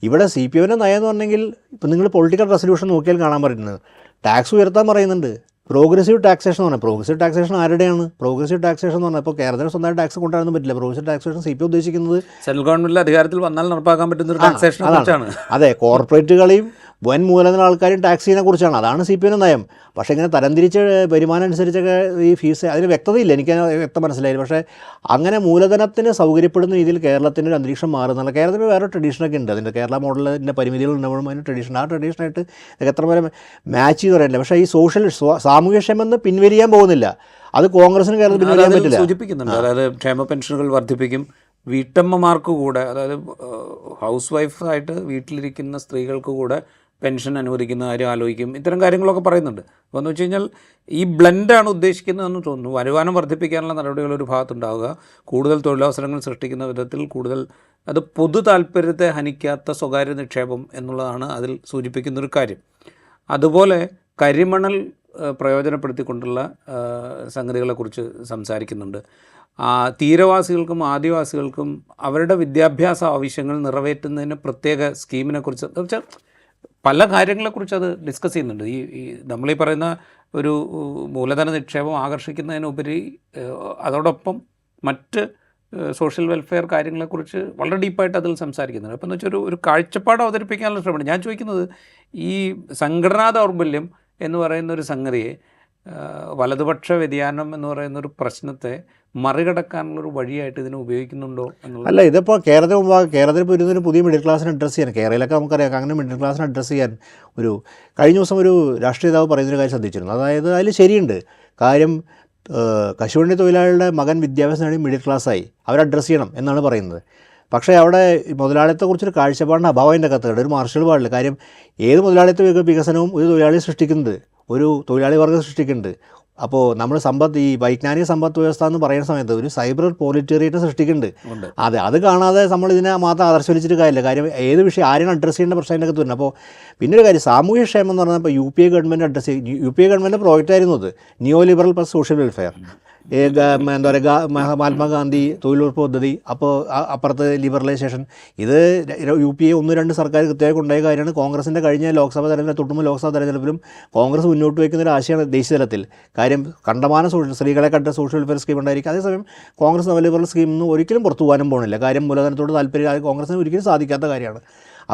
ഇവിടെ CPM നയം എന്ന് പറഞ്ഞെങ്കിൽ ഇപ്പം നിങ്ങൾ പൊളിറ്റിക്കൽ റെസൊല്യൂഷൻ നോക്കിയാൽ കാണാൻ പറ്റുന്നത് ടാക്സ് ഉയർത്താൻ പറയുന്നുണ്ട്. പ്രോഗ്രസീവ് ടാക്സേഷൻ എന്ന് പറഞ്ഞാൽ പ്രോഗ്രസീവ് ടാക്സേഷൻ ആരുടെയാണ്? പ്രോഗ്രസീവ് ടാക്സേഷൻ എന്ന് പറഞ്ഞാൽ ഇപ്പോൾ കേരളത്തിന് സ്വന്തമായി ടാക്സ് കൊണ്ടുവരാൻ പറ്റില്ല. പ്രോഗ്രസീവ് ടാക്സേഷൻ CPM ഉദ്ദേശിക്കുന്നത് സെൻട്രൽ ഗവൺമെൻറ്റിൽ അധികാരത്തിൽ വന്നാൽ നടപ്പാക്കാൻ പറ്റുന്ന ഒരു ടാക്സേഷനാണ്. അതെ, കോർപ്പറേറ്റുകളെയും വൻ മൂലധന ആൾക്കാരും ടാക്സിനെ കുറിച്ചാണ്. അതാണ് CPM നയം. പക്ഷേ ഇങ്ങനെ തരംതിരിച്ച് വരുമാനം അനുസരിച്ചൊക്കെ ഈ ഫീസ് അതിന് വ്യക്തതയില്ല, എനിക്ക് വ്യക്തം മനസ്സിലായില്ല. പക്ഷേ അങ്ങനെ മൂലധനത്തിന് സൗകര്യപ്പെടുന്ന രീതിയിൽ കേരളത്തിൻ്റെ ഒരു അന്തരീക്ഷം മാറുന്നില്ല. കേരളത്തിന് വേറെ ട്രഡീഷനൊക്കെ ഉണ്ട്, അതിൻ്റെ കേരള മോഡലിൻ്റെ പരിമിതികൾ ഉണ്ടാകുമ്പോൾ അതിന് ട്രഡീഷൻ, ആ ട്രഡീഷനായിട്ട് എത്ര വരെ മാച്ച് ചെയ്ത് പറയാനില്ല. പക്ഷേ ഈ സാമൂഹ്യക്ഷേമെന്ന് പിൻവലിയാൻ പോകുന്നില്ല. അത് കോൺഗ്രസിന് കേരളത്തിൽ പിൻവലിയാൻ പറ്റില്ല. സൂചിപ്പിക്കുന്നുണ്ട്. അതായത് ക്ഷേമ പെൻഷനുകൾ വർദ്ധിപ്പിക്കും, വീട്ടമ്മമാർക്ക് കൂടെ, അതായത് ഹൗസ് വൈഫായിട്ട് വീട്ടിലിരിക്കുന്ന സ്ത്രീകൾക്ക് കൂടെ പെൻഷൻ അനുവദിക്കുന്ന കാര്യം ആലോചിക്കും, ഇത്തരം കാര്യങ്ങളൊക്കെ പറയുന്നുണ്ട്. അപ്പോൾ എന്ന് വെച്ച് കഴിഞ്ഞാൽ ഈ ബ്ലെൻഡാണ് ഉദ്ദേശിക്കുന്നതെന്ന് തോന്നുന്നു. വരുമാനം വർദ്ധിപ്പിക്കാനുള്ള നടപടികൾ ഒരു ഭാഗത്തുണ്ടാവുക, കൂടുതൽ തൊഴിലവസരങ്ങൾ സൃഷ്ടിക്കുന്ന വിധത്തിൽ കൂടുതൽ, അത് പൊതു താല്പര്യത്തെ ഹനിക്കാത്ത സ്വകാര്യ നിക്ഷേപം എന്നുള്ളതാണ് അതിൽ സൂചിപ്പിക്കുന്നൊരു കാര്യം. അതുപോലെ കരിമണൽ പ്രയോജനപ്പെടുത്തിക്കൊണ്ടുള്ള സംഗതികളെക്കുറിച്ച് സംസാരിക്കുന്നുണ്ട്. തീരവാസികൾക്കും ആദിവാസികൾക്കും അവരുടെ വിദ്യാഭ്യാസ ആവശ്യങ്ങൾ നിറവേറ്റുന്നതിന് പ്രത്യേക സ്കീമിനെക്കുറിച്ച് എന്ന് വെച്ചാൽ പല കാര്യങ്ങളെക്കുറിച്ച് അത് ഡിസ്കസ് ചെയ്യുന്നുണ്ട്. ഈ നമ്മളീ പറയുന്ന ഒരു മൂലധന നിക്ഷേപം ആകർഷിക്കുന്നതിനുപരി അതോടൊപ്പം മറ്റ് സോഷ്യൽ വെൽഫെയർ കാര്യങ്ങളെക്കുറിച്ച് വളരെ ഡീപ്പായിട്ട് അതിൽ സംസാരിക്കുന്നുണ്ട്. അപ്പോൾ എന്ന് വെച്ചാൽ ഒരു കാഴ്ചപ്പാട് അവതരിപ്പിക്കാനുള്ള ശ്രമമാണ്. ഞാൻ ചോദിക്കുന്നത്, ഈ സംഘടനാ ദൗർബല്യം എന്ന് പറയുന്ന ഒരു സംഗതിയെ, വലതുപക്ഷ വ്യതിയാനം എന്ന് പറയുന്ന ഒരു പ്രശ്നത്തെ മറികടക്കാനുള്ളൊരു വഴിയായിട്ട് ഇതിനെ ഉപയോഗിക്കുന്നുണ്ടോ എന്നുള്ളത്. അല്ല, ഇതിപ്പോൾ കേരളത്തിൽ വരുന്നൊരു പുതിയ മിഡിൽ ക്ലാസ്സിനെ അഡ്രസ്സ് ചെയ്യാൻ, കേരളയിലൊക്കെ നമുക്കറിയാം, അങ്ങനെ മിഡിൽ ക്ലാസ്സിനെ അഡ്രസ്സ് ചെയ്യാൻ കഴിഞ്ഞ ദിവസം ഒരു രാഷ്ട്രീയ നേതാവ് പറയുന്നൊരു കാര്യം ശ്രദ്ധിച്ചിരുന്നു. അതായത് അതിൽ ശരിയുണ്ട്. കാര്യം കശുവണ്ടി തൊഴിലാളികളുടെ മകൻ വിദ്യാഭ്യാസം നേടി മിഡിൽ ക്ലാസ്സായി, അവരെ അഡ്രസ്സ് ചെയ്യണം എന്നാണ് പറയുന്നത്. പക്ഷേ അവിടെ മുതലാളിത്തത്തെക്കുറിച്ചൊരു കാഴ്ചപ്പാടിൻ്റെ അഭാവം അതിൻ്റെ കത്തുകളുടെ ഒരു മാർഷൽ പാടില്ല. കാര്യം ഏത് മുതലാളിത്ത വികസനവും ഒരു തൊഴിലാളി സൃഷ്ടിക്കുന്നുണ്ട്, ഒരു തൊഴിലാളി വർഗ്ഗം സൃഷ്ടിക്കുന്നുണ്ട്. അപ്പോൾ നമ്മൾ ഈ വൈജ്ഞാനിക സമ്പദ് വ്യവസ്ഥ എന്ന് പറയുന്ന സമയത്ത് ഒരു സൈബർ പോളിറ്റേറിയറ്റ് സൃഷ്ടിക്കുന്നുണ്ട്. അത് കാണാതെ നമ്മൾ ഇതിനെ മാത്രം ആദർശവലിച്ചിട്ട് കാര്യമില്ല. കാര്യം ഏത് വിഷയം ആരെയാണ് അഡ്രസ്സ് ചെയ്യേണ്ട പ്രശ്നം അതിനകത്ത് വരുന്നത്. അപ്പോൾ പിന്നെ ഒരു കാര്യം, സാമൂഹ്യക്ഷേമം എന്ന് പറഞ്ഞാൽ ഇപ്പോൾ UPA ഗവൺമെൻറ് UPA ഗവൺമെൻറ് പ്രോജക്റ്റായിരുന്നു അത്, നിയോ ലിബറൽ പ്ലസ് സോഷ്യൽ വെൽഫെയർ. എന്താ പറയുക, മഹാത്മാഗാന്ധി തൊഴിലുറപ്പ് പദ്ധതി, അപ്പോൾ അപ്പുറത്ത് ലിബറലൈസേഷൻ. ഇത് UPA 1-2 സർക്കാർ കൃത്യമായി കൊണ്ടുപോയ കാര്യമാണ്. കോൺഗ്രസിൻ്റെ കഴിഞ്ഞ ലോക്സഭാ തെരഞ്ഞെടുപ്പ് തൊട്ടുമ്പോൾ ലോക്സഭാ തെരഞ്ഞെടുപ്പിലും കോൺഗ്രസ് മുന്നോട്ട് വയ്ക്കുന്ന ഒരു ആശയമാണ് ദേശീയ തലത്തിൽ. കാര്യം കണ്ടമാനം സ്ത്രീകളെ കണ്ട സോഷ്യൽ വെൽഫെയർ സ്കീം ഉണ്ടായിരിക്കും. അതേസമയം കോൺഗ്രസ് നവലിബറൽ സ്കീമൊന്നും ഒരിക്കലും പുറത്തു പോകാനും പോകുന്നില്ല. കാര്യം മൂലധനത്തോട് താല്പര്യം കോൺഗ്രസിന് ഒരിക്കലും സാധിക്കാത്ത കാര്യമാണ്.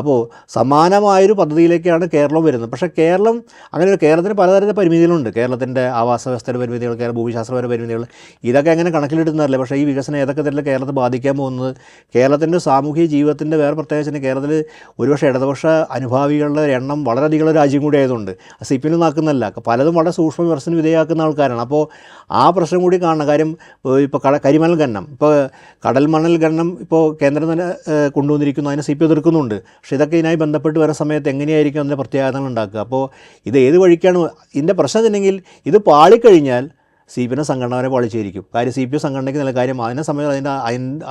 അപ്പോൾ സമാനമായൊരു പദ്ധതിയിലേക്കാണ് കേരളം വരുന്നത്. പക്ഷേ കേരളത്തിന് പലതരത്തിലുള്ള പരിമിതികളുണ്ട്. കേരളത്തിൻ്റെ ആവാസ വ്യവസ്ഥയുടെ പരിമിതികൾ, ഭൂമിശാസ്ത്രപരമായ പരിമിതികൾ, ഇതൊക്കെ അങ്ങനെ കണക്കിലെടുക്കുന്നതല്ല. പക്ഷേ ഈ വികസനം ഏതൊക്കെ തരത്തിൽ കേരളത്തെ ബാധിക്കാൻ പോകുന്നത്, കേരളത്തിൻ്റെ സാമൂഹിക ജീവിതത്തിൻ്റെ വേറെ പ്രത്യേകിച്ച് കേരളത്തിൽ ഒരുപക്ഷെ ഇടതുപക്ഷ അനുഭാവികളുടെ എണ്ണം വളരെയധികമുള്ള രാജ്യം കൂടി ആയതുകൊണ്ട് CPM നാക്കുന്നല്ല, പലതും വളരെ സൂക്ഷ്മ വിമർശന വിധേയമാക്കുന്ന ആൾക്കാരാണ്. അപ്പോൾ ആ പ്രശ്നം കൂടി കാണണം. കാര്യം ഇപ്പോൾ കരിമണൽ ഖനനം, ഇപ്പോൾ കടൽ മണൽ ഖനനം ഇപ്പോൾ കേന്ദ്രം തന്നെ കൊണ്ടുവന്നിരിക്കുന്നു, അതിനെ CPM എതിർക്കുന്നുണ്ട്. പക്ഷേ ഇതൊക്കെ ഇതിനായി ബന്ധപ്പെട്ട് വരുന്ന സമയത്ത് എങ്ങനെയായിരിക്കും അതിൻ്റെ പ്രത്യാഘാതങ്ങൾ ഉണ്ടാക്കുക. അപ്പോൾ ഇത് ഏത് വഴിക്കാണ് ഇതിൻ്റെ പ്രശ്നം എന്നുണ്ടെങ്കിൽ, ഇത് പാളിക്കഴിഞ്ഞാൽ CPM സംഘടന പാളിച്ചായിരിക്കും. കാര്യം CPM സംഘടനയ്ക്ക് നല്ല കാര്യം അതിനെ സമയത്ത്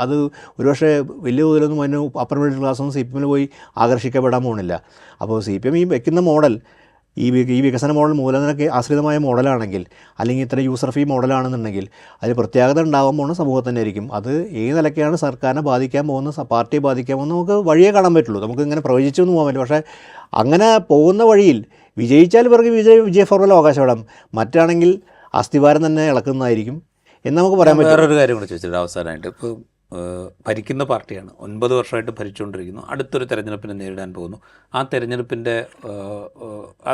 അത് ഒരുപക്ഷെ വലിയ തോതിലൊന്നും അതിന് അപ്പർ മിഡിൽ ക്ലാസ്സൊന്നും CPM പോയി ആകർഷിക്കപ്പെടാൻ പോകുന്നില്ല. അപ്പോൾ CPM ഈ വെക്കുന്ന മോഡൽ ഈ വികസന മോഡൽ മൂലധനಕ್ಕೆ ആശ്രിതമായ മോഡലാണെങ്കിൽ, അല്ലെങ്കിൽ ഇത്ര യൂസർ ഫീ മോഡലാണെന്നുണ്ടെങ്കിൽ അതിൽ പ്രത്യാഘാതം ഉണ്ടാകാൻ പോകുന്ന സമൂഹം തന്നെ ആയിരിക്കും. അത് ഏത് നിലയ്ക്കാണ് സർക്കാരിനെ ബാധിക്കാൻ പോകുന്ന, പാർട്ടിയെ ബാധിക്കാൻ പോകുന്നത് നമുക്ക് വഴിയേ കാണാൻ പറ്റുള്ളൂ. നമുക്ക് ഇങ്ങനെ പ്രവചിച്ചൊന്നും പോകാൻ പറ്റും. പക്ഷേ അങ്ങനെ പോകുന്ന വഴിയിൽ വിജയിച്ചാൽ ഇവർക്ക് വിജയ ഫോർമുല അവകാശപ്പെടാം, മറ്റാണെങ്കിൽ അസ്ഥിവാരം തന്നെ ഇളക്കുന്നതായിരിക്കും എന്ന് നമുക്ക് പറയാൻ പറ്റും. വേറൊരു കാര്യം കൂടെ ചോദിച്ചിട്ട് അവസാനമായിട്ട്, ഇപ്പോൾ ഭരിക്കുന്ന പാർട്ടിയാണ്, 9 വർഷമായിട്ട് ഭരിച്ചുകൊണ്ടിരിക്കുന്നു, അടുത്തൊരു തെരഞ്ഞെടുപ്പിനെ നേരിടാൻ പോകുന്നു. ആ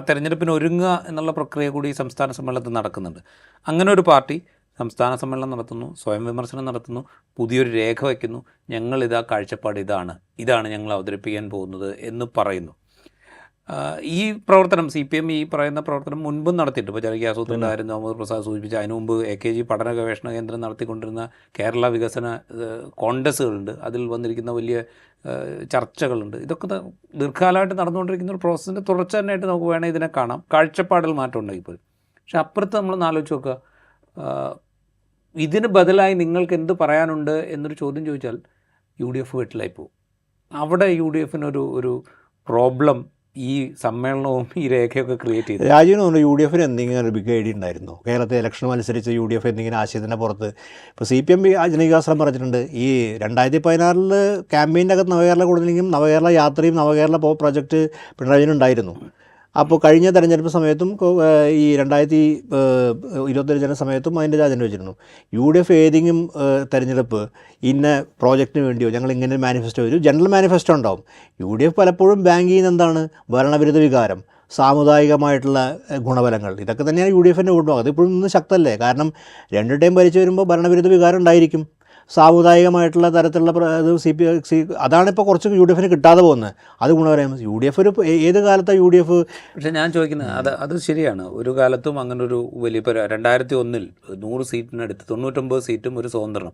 തെരഞ്ഞെടുപ്പിന് ഒരുങ്ങുക എന്നുള്ള പ്രക്രിയ കൂടി സംസ്ഥാന സമ്മേളനത്തിൽ നടക്കുന്നുണ്ട്. അങ്ങനെ ഒരു പാർട്ടി സംസ്ഥാന സമ്മേളനം നടത്തുന്നു, സ്വയം വിമർശനം നടത്തുന്നു, പുതിയൊരു രേഖ വയ്ക്കുന്നു, ഞങ്ങളിതാ കാഴ്ചപ്പാട് ഇതാണ് ഞങ്ങൾ അവതരിപ്പിക്കാൻ പോകുന്നത് എന്ന് പറയുന്നു. ഈ പ്രവർത്തനം CPM ഈ പറയുന്ന പ്രവർത്തനം മുൻപും നടത്തിയിട്ട്, ഇപ്പോൾ ജനകീയ ആസൂത്രണ കാര്യം മുഹമ്മദ് പ്രസാദ് സൂചിപ്പിച്ച, അതിനു മുമ്പ് AKG പഠന ഗവേഷണ കേന്ദ്രം നടത്തിക്കൊണ്ടിരുന്ന കേരള വികസന കോൺഗ്രസ്സുകളുണ്ട്, അതിൽ വന്നിരിക്കുന്ന വലിയ ചർച്ചകളുണ്ട്. ഇതൊക്കെ ദീർഘകാലമായിട്ട് നടന്നുകൊണ്ടിരിക്കുന്ന ഒരു പ്രോസസ്സിൻ്റെ തുടർച്ച തന്നെയായിട്ട് നമുക്ക് വേണമെങ്കിൽ ഇതിനെ കാണാം. കാഴ്ചപ്പാടിൽ മാറ്റം ഉണ്ടായിപ്പോയി. പക്ഷെ അപ്പുറത്ത് നമ്മളൊന്ന് ആലോചിച്ച് നോക്കുക, ഇതിന് ബദലായി നിങ്ങൾക്ക് എന്ത് പറയാനുണ്ട് എന്നൊരു ചോദ്യം ചോദിച്ചാൽ UDF വീട്ടിലായി പോകും. അവിടെ UDFനൊരു പ്രോബ്ലം ഈ സമ്മേളനവും ഈ രേഖയൊക്കെ ക്രിയേറ്റ് ചെയ്തു. രാജീവിന് തോന്നുന്നു UDFന് എന്തെങ്കിലും ഒരു ബിഗ് ഐഡിയ ഉണ്ടായിരുന്നു? കേരളത്തെ ഇലക്ഷൻ മത്സരിച്ച് UDF എന്തെങ്കിലും ആശയത്തിൻ്റെ പുറത്ത് ഇപ്പോൾ CPM ജനകീയാസ്ത്രം പറഞ്ഞിട്ടുണ്ട്. ഈ 2016 ക്യാമ്പയിൻ്റെ അകത്ത് നവകേരള കൊടുത്തില്ലെങ്കിലും നവകേരള യാത്രയും നവകേരള പ്രോജക്റ്റ് പിണറായി വിജയൻ ഉണ്ടായിരുന്നു. അപ്പോൾ കഴിഞ്ഞ തെരഞ്ഞെടുപ്പ് സമയത്തും ഈ 2021 സമയത്തും അതിൻ്റെ അജണ്ട വെച്ചിരുന്നു. UDF ഏതെങ്കിലും തെരഞ്ഞെടുപ്പ് ഇന്ന പ്രോജക്റ്റിന് വേണ്ടിയോ ഞങ്ങൾ ഇങ്ങനെ മാനിഫെസ്റ്റോ, ഒരു ജനറൽ മാനിഫെസ്റ്റോ ഉണ്ടാവും. UDF പലപ്പോഴും ബാങ്ക് ചെയ്യുന്ന എന്താണ്, ഭരണവിരുദ്ധ വികാരം, സാമുദായികമായിട്ടുള്ള ഗുണഫലങ്ങൾ, ഇതൊക്കെ തന്നെയാണ് UDFൻ്റെ കൊണ്ടുപോകുക. അതിപ്പോഴും ഇന്ന് ശക്തമല്ലേ? കാരണം 2 ടൈം ഭരിച്ചു വരുമ്പോൾ ഭരണവിരുദ്ധ വികാരം ഉണ്ടായിരിക്കും, സാമുദായികമായിട്ടുള്ള തരത്തിലുള്ള അതാണിപ്പോൾ കുറച്ച് UDFന് കിട്ടാതെ പോകുന്നത്. അത് ഗുണകരം. UDF ഒരു ഏത് കാലത്താണ് UDF? പക്ഷേ ഞാൻ ചോദിക്കുന്നത് അത് ശരിയാണ്. ഒരു കാലത്തും അങ്ങനെ ഒരു വലിയ, ഇപ്പോൾ 2001 100 സീറ്റിനടുത്ത് 99 സീറ്റും ഒരു സ്വതന്ത്രം,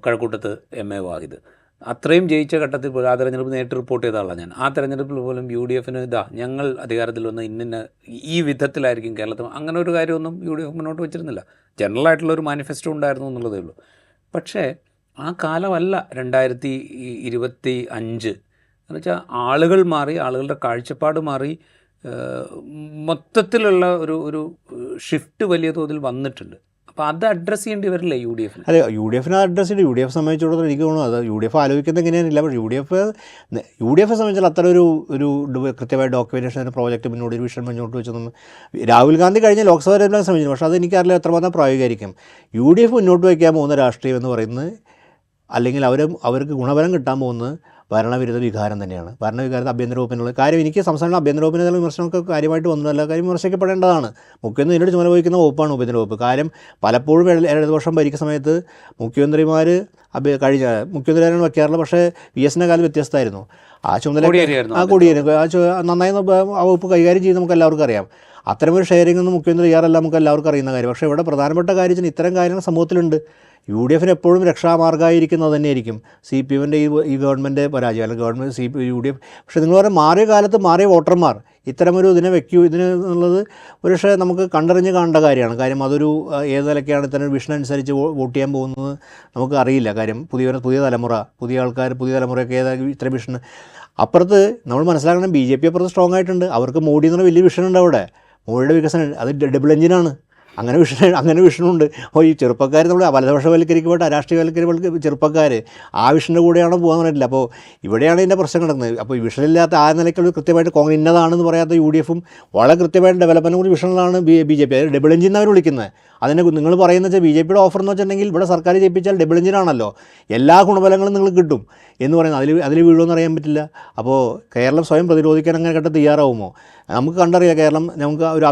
കഴക്കൂട്ടത്ത് MA വാഹിദ്, അത്രയും ജയിച്ച ഘട്ടത്തിൽ പോലും ആ തെരഞ്ഞെടുപ്പ് നേരിട്ട് റിപ്പോർട്ട് ചെയ്ത ആളാണ് ഞാൻ. ആ തെരഞ്ഞെടുപ്പിൽ പോലും UDFന് ഞങ്ങൾ അധികാരത്തിൽ വന്ന് ഈ വിധത്തിലായിരിക്കും കേരളത്തിൽ, അങ്ങനെ ഒരു കാര്യമൊന്നും UDF മുന്നോട്ട് വെച്ചിരുന്നില്ല. ജനറലായിട്ടുള്ളൊരു മാനിഫെസ്റ്റോ ഉണ്ടായിരുന്നു എന്നുള്ളതേ ഉള്ളൂ. പക്ഷേ ആ കാലമല്ല 2025 എന്ന് വെച്ചാൽ ആളുകൾ മാറി, ആളുകളുടെ കാഴ്ചപ്പാട് മാറി, മൊത്തത്തിലുള്ള ഒരു ഷിഫ്റ്റ് വലിയ തോതിൽ വന്നിട്ടുണ്ട്. അപ്പോൾ അത് അഡ്രസ്സ് ചെയ്യേണ്ടി വരില്ലേ UDFന്? അതെ, UDFന് അഡ്രസ്സ് ചെയ്ത് UDF സംബന്ധിച്ചിടത്തോളം എനിക്ക് തോന്നുന്നു അത് UDF ആലോചിക്കുന്നത് എങ്ങനെയാണില്ല. പക്ഷേ UDF സംബന്ധിച്ചാൽ അത്ര ഒരു കൃത്യമായ ഡോക്യുമെൻറ്റേഷൻ പ്രോജക്റ്റ് മുന്നോട്ട്, ഒരു വിഷൻ മുന്നോട്ട് വെച്ചൊന്നും രാഹുൽ ഗാന്ധി കഴിഞ്ഞ ലോക്സഭ തെരഞ്ഞെടുപ്പിനെ ശ്രമിച്ചു. പക്ഷേ അത് എനിക്കറിയില്ല എത്രമാത്രം പ്രായോഗികമായിരിക്കും. UDF മുന്നോട്ട് വയ്ക്കാൻ പോകുന്ന രാഷ്ട്രീയം എന്ന് പറയുന്നത്, അല്ലെങ്കിൽ അവർക്ക് ഗുണഫലം കിട്ടാൻ പോകുന്നത് ഭരണവിരുദ്ധ വികാരം തന്നെയാണ്. ഭരണവികാരത്തെ ആഭ്യന്തര വകുപ്പിനുള്ള കാര്യം, എനിക്ക് സംസ്ഥാന ആഭ്യന്തര വകുപ്പിൻ്റെ വിമർശനമൊക്കെ കാര്യമായിട്ട് വന്നു, എല്ലാ കാര്യം വിമർശിക്കപ്പെടേണ്ടതാണ്. മുഖ്യമന്ത്രി നേരിട്ട് ചുമതല വഹിക്കുന്ന വകുപ്പാണ് ആഭ്യന്തര വകുപ്പ്. കാര്യം പലപ്പോഴും ഇടതുപക്ഷം ഭരിക്കുന്ന സമയത്ത് മുഖ്യമന്ത്രിമാർ മുഖ്യമന്ത്രിയാണ് വയ്ക്കാറുള്ളത്. പക്ഷേ VSൻ്റെ കാലം വ്യത്യസ്തമായിരുന്നു. ആ ചുമതല നന്നായി ആ വകുപ്പ് കൈകാര്യം ചെയ്ത് നമുക്ക് എല്ലാവർക്കും അറിയാം. അത്തരമൊരു ഷെയറിംഗ് ഒന്നും മുഖ്യമന്ത്രി ചെയ്യാറല്ല, നമുക്ക് എല്ലാവർക്കും അറിയുന്ന കാര്യം. പക്ഷേ ഇവിടെ പ്രധാനപ്പെട്ട കാര്യം ഇത്തരം കാര്യങ്ങൾ സമൂഹത്തിലുണ്ട്. UDF എപ്പോഴും രക്ഷാമാർഗ്ഗമായിരിക്കുന്നത് തന്നെയായിരിക്കും CPM-ൻ്റെ ഈ ഗവൺമെൻറ് പരാജയം, അല്ലെങ്കിൽ ഗവൺമെൻറ് UDF. പക്ഷേ നിങ്ങൾ പറഞ്ഞാൽ മാറിയ കാലത്ത് മാറിയ വോട്ടർമാർ ഇത്തരമൊരു ഇതിനെ എന്നുള്ളത് ഒരുപക്ഷെ നമുക്ക് കണ്ടറിഞ്ഞ് കാണേണ്ട കാര്യമാണ്. കാര്യം അതൊരു ഏത് നിലയ്ക്കാണ് ഇത്തരം വിഷൻ അനുസരിച്ച് വോട്ട് ചെയ്യാൻ പോകുന്നത് നമുക്ക് അറിയില്ല. കാര്യം പുതിയ തലമുറ, പുതിയ ആൾക്കാർ, പുതിയ തലമുറയൊക്കെ ഏതായാലും ഇത്തരം വിഷൻ. അപ്പുറത്ത് നമ്മൾ മനസ്സിലാക്കണം, BJP അപ്പുറത്ത് സ്ട്രോങ് ആയിട്ടുണ്ട്. അവർക്ക് മോഡി എന്നുള്ള വലിയ വിഷനുണ്ട് അവിടെ. മോഡിയുടെ വികസനം അത് ഡബിൾ എഞ്ചിനാണ്. അങ്ങനെ വിഷനുണ്ട്. അപ്പോൾ ഈ ചെറുപ്പക്കാർ നമ്മൾ വലതുപക്ഷവൽക്കരിക്കപ്പെട്ട രാഷ്ട്രീയവൽക്കരിക്കപ്പെട്ട ചെറുപ്പക്കാർ ആ വിഷൻ്റെ കൂടെയാണോ പോകാൻ പറഞ്ഞില്ല. അപ്പോൾ ഇവിടെയാണ് ഇതിൻ്റെ പ്രശ്നം കിടക്കുന്നത്. അപ്പോൾ ഈ വിഷനില്ലാത്ത ആ നിലയ്ക്കുള്ള കൃത്യമായിട്ട് കോൺഗ്രസ് ഇന്നതാണെന്ന് പറയാത്ത UDF-ഉം വളരെ കൃത്യമായിട്ട് ഡെവലപ്മെൻറ്റ് കൂടി വിഷനിലാണ് BJP. അത് ഡബിൾ എഞ്ചിൻ അവർ വിളിക്കുന്നത്. അതിനെ നിങ്ങൾ പറയുന്നത് വെച്ചാൽ BJP-യുടെ ഓഫർ എന്ന് വെച്ചിട്ടുണ്ടെങ്കിൽ ഇവിടെ സർക്കാർ ജയിപ്പിച്ചാൽ ഡബിൾ എഞ്ചിനാണല്ലോ, എല്ലാ ഗുണഫലങ്ങളും നിങ്ങൾക്ക് കിട്ടും എന്ന് പറയുന്നത്. അതിൽ വീഴുമെന്ന് അറിയാൻ പറ്റില്ല. അപ്പോൾ കേരളം സ്വയം പ്രതിരോധിക്കാൻ അങ്ങനെ ഘട്ടം തയ്യാറാവുമോ? നമുക്ക് കണ്ടറിയാം, കേരളം നമുക്ക് ഒരു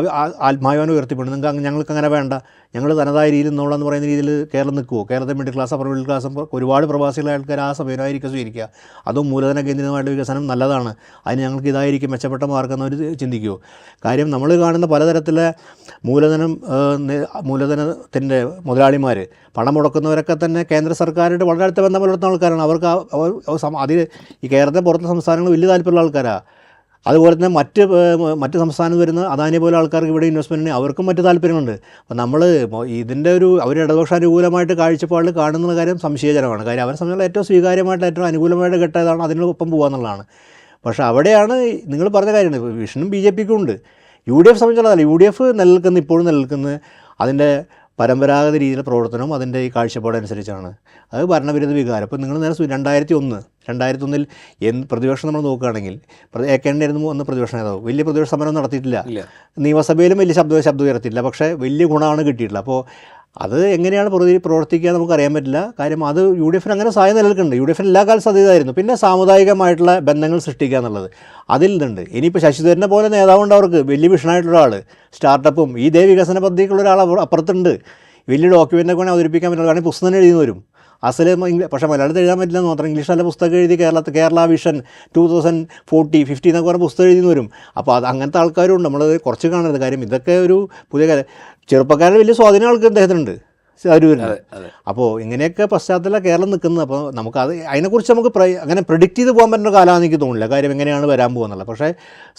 ആത്മാഭിമാനം ഉയർത്തിപ്പെടും. ഞങ്ങൾക്ക് അങ്ങനെ വേണ്ട, ഞങ്ങൾ തനതായ രീതിയിൽ നിന്നോളാന്ന് പറയുന്ന രീതിയിൽ കേരളം നിൽക്കുമോ? കേരളത്തിൽ middle class, upper middle class, ഒരുപാട് പ്രവാസികളായ ആൾക്കാർ ആ സമയമായിരിക്കും സ്വീകരിക്കുക. അതും മൂലധന കേന്ദ്രീകൃതമായിട്ട് വികസനം നല്ലതാണ്, അതിന് ഞങ്ങൾക്ക് ഇതായിരിക്കും മെച്ചപ്പെട്ട മാർഗ്ഗം എന്നവർ ചിന്തിക്കുമോ? കാര്യം നമ്മൾ കാണുന്ന പലതരത്തിലെ മൂലധനത്തിൻ്റെ മുതലാളിമാർ, പണം മുടക്കുന്നവരൊക്കെ തന്നെ കേന്ദ്ര സർക്കാരായിട്ട് വളരെ അടുത്ത ബന്ധം പുലർത്തുന്ന ആൾക്കാരാണ്. അവർക്ക് അതിൽ ഈ കേരളത്തെ പുറത്തെ സംസ്ഥാനങ്ങൾ വലിയ താല്പര്യമുള്ള ആൾക്കാരാണ്. അതുപോലെ തന്നെ മറ്റ് സംസ്ഥാനത്ത് വരുന്ന അദാനി പോലെ ആൾക്കാർക്ക് ഇവിടെ ഇൻവെസ്റ്റ്മെൻറ്റിന് അവർക്കും മറ്റ് താല്പര്യങ്ങളുണ്ട്. അപ്പോൾ നമ്മൾ ഇതിൻ്റെ അവർ ഇടതുപക്ഷ അനുകൂലമായിട്ട് കാഴ്ചപ്പാടിൽ കാണുന്ന കാര്യം സംശയജനമാണ്. കാര്യം അവരെ സംബന്ധിച്ചുള്ള ഏറ്റവും സ്വീകാര്യമായിട്ട്, ഏറ്റവും അനുകൂലമായിട്ട് ഘട്ടം ഏതാണ്, അതിനൊപ്പം പോകുക എന്നുള്ളതാണ്. പക്ഷേ അവിടെയാണ് നിങ്ങൾ പറഞ്ഞ കാര്യമാണ്, വിഷനും BJP-ക്കും ഉണ്ട്. UDF സംബന്ധിച്ചുള്ളതല്ല. UDF ഇപ്പോഴും നിലനിൽക്കുന്നത് അതിൻ്റെ പരമ്പരാഗത രീതിയിലെ പ്രവർത്തനവും അതിൻ്റെ ഈ കാഴ്ചപ്പാടനുസരിച്ചാണ്. അത് ഭരണവിരുദ്ധ വികാരം. ഇപ്പോൾ നിങ്ങൾ നേരെ 2001 പ്രതിപക്ഷം നമ്മൾ നോക്കുകയാണെങ്കിൽ AK-ൻ്റെ അന്ന് പ്രതിപക്ഷ നേതാവ് വലിയ പ്രതിപക്ഷ സമരം നടത്തിയിട്ടില്ല. നിയമസഭയിലും വലിയ ശബ്ദം ഉയർത്തിയിട്ടില്ല. പക്ഷേ വലിയ ഗുണമാണ് കിട്ടിയിട്ടില്ല. അപ്പോൾ അത് എങ്ങനെയാണ് പ്രവർത്തിക്കുക നമുക്കറിയാൻ പറ്റില്ല. കാര്യം അത് UDF-ന് അങ്ങനെ സഹായം നിലനിൽക്കുന്നുണ്ട്. UDF-ന് എല്ലാ കാലം സാധ്യതയായിരുന്നു. പിന്നെ സാമുദായികമായിട്ടുള്ള ബന്ധങ്ങൾ സൃഷ്ടിക്കുക എന്നുള്ളത് അതിൽ നിന്നുണ്ട്. ഇനിയിപ്പോൾ ശശിധരനെ പോലെ നേതാവുണ്ട്, അവർക്ക് വലിയ വിഷനായിട്ടുള്ള ആൾ, സ്റ്റാർട്ടപ്പും ഈ വികസന പദ്ധതിക്കുള്ള ഒരാൾ അപ്പുറത്തുണ്ട്. വലിയ ഡോക്യുമെൻ്റൊക്കെ വേണമെങ്കിൽ അവതരിപ്പിക്കാൻ പറ്റില്ല. കാരണം പുസ്തകം എഴുതി വരും പക്ഷേ മലയാളത്തിൽ എഴുതാൻ പറ്റില്ല എന്ന് മാത്രം. ഇംഗ്ലീഷ് നല്ല പുസ്തകം എഴുതി കേരള വിഷൻ 2040-50 എന്നൊക്കെ പറഞ്ഞ പുസ്തകം എഴുതി വരും. അപ്പോൾ അങ്ങനത്തെ ആൾക്കാരും ഉണ്ട്. നമ്മളത് കുറച്ച് കാണരുത്. കാര്യം ഇതൊക്കെ ഒരു പുതിയ കാര്യം. ചെറുപ്പക്കാരുടെ വലിയ സ്വാധീനം ആൾക്ക് അദ്ദേഹത്തിനുണ്ട്, അരൂരിന്. അപ്പോൾ ഇങ്ങനെയൊക്കെ പശ്ചാത്തല കേരളം നിൽക്കുന്നത്. അപ്പോൾ നമുക്കത് അതിനെക്കുറിച്ച് നമുക്ക് അങ്ങനെ പ്രെഡിക്റ്റ് ചെയ്ത് പോകാൻ പറ്റുന്ന കാലമാണെന്ന് എനിക്ക് തോന്നുന്നില്ല. കാര്യം എങ്ങനെയാണ് വരാൻ പോകുന്നുള്ളത്. പക്ഷേ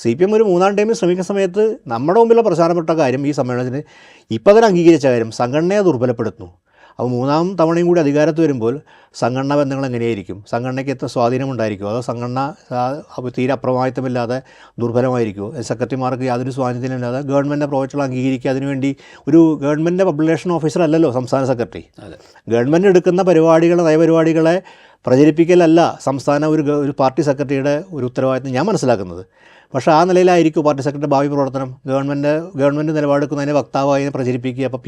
CPM ഒരു 3-ാം ടൈമിൽ ശ്രമിക്കുന്ന സമയത്ത് നമ്മുടെ മുമ്പിലുള്ള പ്രധാനപ്പെട്ട കാര്യം ഈ സമ്മേളനത്തിന് ഇപ്പോൾ അതിനെ അംഗീകരിച്ച കാര്യം സംഘടനയെ ദുർബലപ്പെടുത്തുന്നു. അപ്പോൾ 3-ാം തവണയും കൂടി അധികാരത്ത് വരുമ്പോൾ സംഘടനാ ബന്ധങ്ങൾ എങ്ങനെയായിരിക്കും? സംഘടനയ്ക്ക് എത്ര സ്വാധീനമുണ്ടായിരിക്കുമോ? അതോ സംഘടന തീരെ അപ്രമാദിത്വമില്ലാതെ ദുർബലമായിരിക്കുമോ? സെക്രട്ടറിമാർക്ക് യാതൊരു സ്വാധീനമില്ലാതെ ഗവൺമെൻറ്റിൻ്റെ പ്രോജക്റ്റുകൾ അംഗീകരിക്കുക, അതിനുവേണ്ടി ഒരു ഗവൺമെൻറ്റിൻ്റെ പബ്ലിക്കേഷൻ ഓഫീസർ അല്ലല്ലോ സംസ്ഥാന സെക്രട്ടറി. ഗവൺമെൻറ് എടുക്കുന്ന നയപരിപാടികളെ പ്രചരിപ്പിക്കലല്ല സംസ്ഥാന ഒരു പാർട്ടി സെക്രട്ടറിയുടെ ഒരു ഉത്തരവാദിത്തം ഞാൻ മനസ്സിലാക്കുന്നത്. പക്ഷേ ആ നിലയിലായിരിക്കും പാർട്ടി സെക്രട്ടറി ഭാവി പ്രവർത്തനം. ഗവൺമെൻറ് നിലപാടെടുക്കുന്നതിനെ വക്താവായി പ്രചരിപ്പിക്കുക. അപ്പോൾ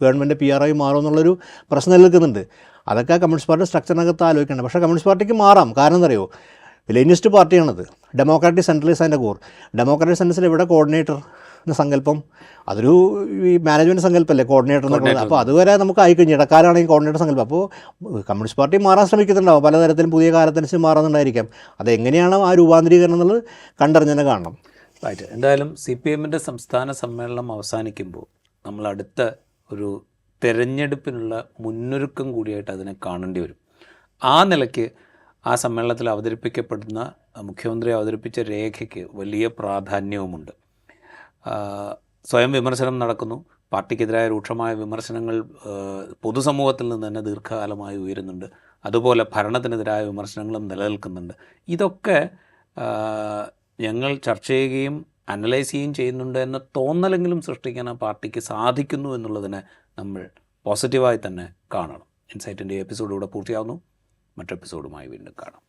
ഗവൺമെൻറ് PRO മാറും എന്നുള്ളൊരു പ്രശ്നം നിലനിൽക്കുന്നുണ്ട്. അതൊക്കെ കമ്മ്യൂണിസ്റ്റ് പാർട്ടി സ്ട്രക്ചറിനകത്ത് ആലോചിക്കേണ്ടത്. പക്ഷേ കമ്മ്യൂണിസ്റ്റ് പാർട്ടിക്ക് മാറാം. കാരണം എന്തറിയോ? ലെനിനിസ്റ്റ് പാർട്ടിയാണത്. ഡെമോക്രാറ്റിക് സെൻട്രലിസ്റ്റ് അതിൻ്റെ കോർ. ഡെമോക്രാറ്റിക് സെൻട്രലിസ്റ്റ് ഇവിടെ കോർഡിനേറ്റർ എന്ന സങ്കല്പം അതൊരു ഈ മാനേജ്മെൻറ്റ് സങ്കല്പമല്ലേ കോർഡിനേറ്റർ എന്നൊക്കെ. അപ്പോൾ അതുവരെ നമുക്ക് ആയിക്കഴിഞ്ഞു ഇടക്കാരാണെങ്കിൽ കോർഡിനേറ്റർ സങ്കല്പം. അപ്പോൾ കമ്മ്യൂണിസ്റ്റ് പാർട്ടി മാറാൻ ശ്രമിക്കുന്നുണ്ടാവും, പലതരത്തിലും പുതിയ കാലത്തനുസരിച്ച് മാറുന്നുണ്ടായിരിക്കാം. അതെങ്ങനെയാണ് ആ രൂപാന്തരീകരണം എന്നുള്ളത് കണ്ടറിഞ്ഞ് കാണണം. റൈറ്റ്. എന്തായാലും CPM-ൻ്റെ സംസ്ഥാന സമ്മേളനം അവസാനിക്കുമ്പോൾ നമ്മൾ അടുത്ത ഒരു തെരഞ്ഞെടുപ്പിനുള്ള മുന്നൊരുക്കം കൂടിയായിട്ട് അതിനെ കാണേണ്ടി വരും. ആ നിലയ്ക്ക് ആ സമ്മേളനത്തിൽ അവതരിപ്പിക്കപ്പെടുന്ന മുഖ്യമന്ത്രി അവതരിപ്പിച്ച രേഖയ്ക്ക് വലിയ പ്രാധാന്യവുമുണ്ട്. സ്വയം വിമർശനം നടക്കുന്നു. പാർട്ടിക്കെതിരായ രൂക്ഷമായ വിമർശനങ്ങൾ പൊതുസമൂഹത്തിൽ നിന്ന് തന്നെ ദീർഘകാലമായി ഉയരുന്നുണ്ട്. അതുപോലെ ഭരണത്തിനെതിരായ വിമർശനങ്ങളും നിലനിൽക്കുന്നുണ്ട്. ഇതൊക്കെ ഞങ്ങൾ ചർച്ച ചെയ്യുകയും അനലൈസ് ചെയ്യുകയും ചെയ്യുന്നുണ്ട് എന്ന തോന്നലെങ്കിലും സൃഷ്ടിക്കാൻ ആ പാർട്ടിക്ക് സാധിക്കുന്നു എന്നുള്ളതിനെ നമ്മൾ പോസിറ്റീവായി തന്നെ കാണണം. ഇൻസൈറ്റിൻ്റെ എപ്പിസോഡ് ഇവിടെ പൂർത്തിയാവുന്നു. മറ്റെപ്പിസോഡുമായി വീണ്ടും കാണാം.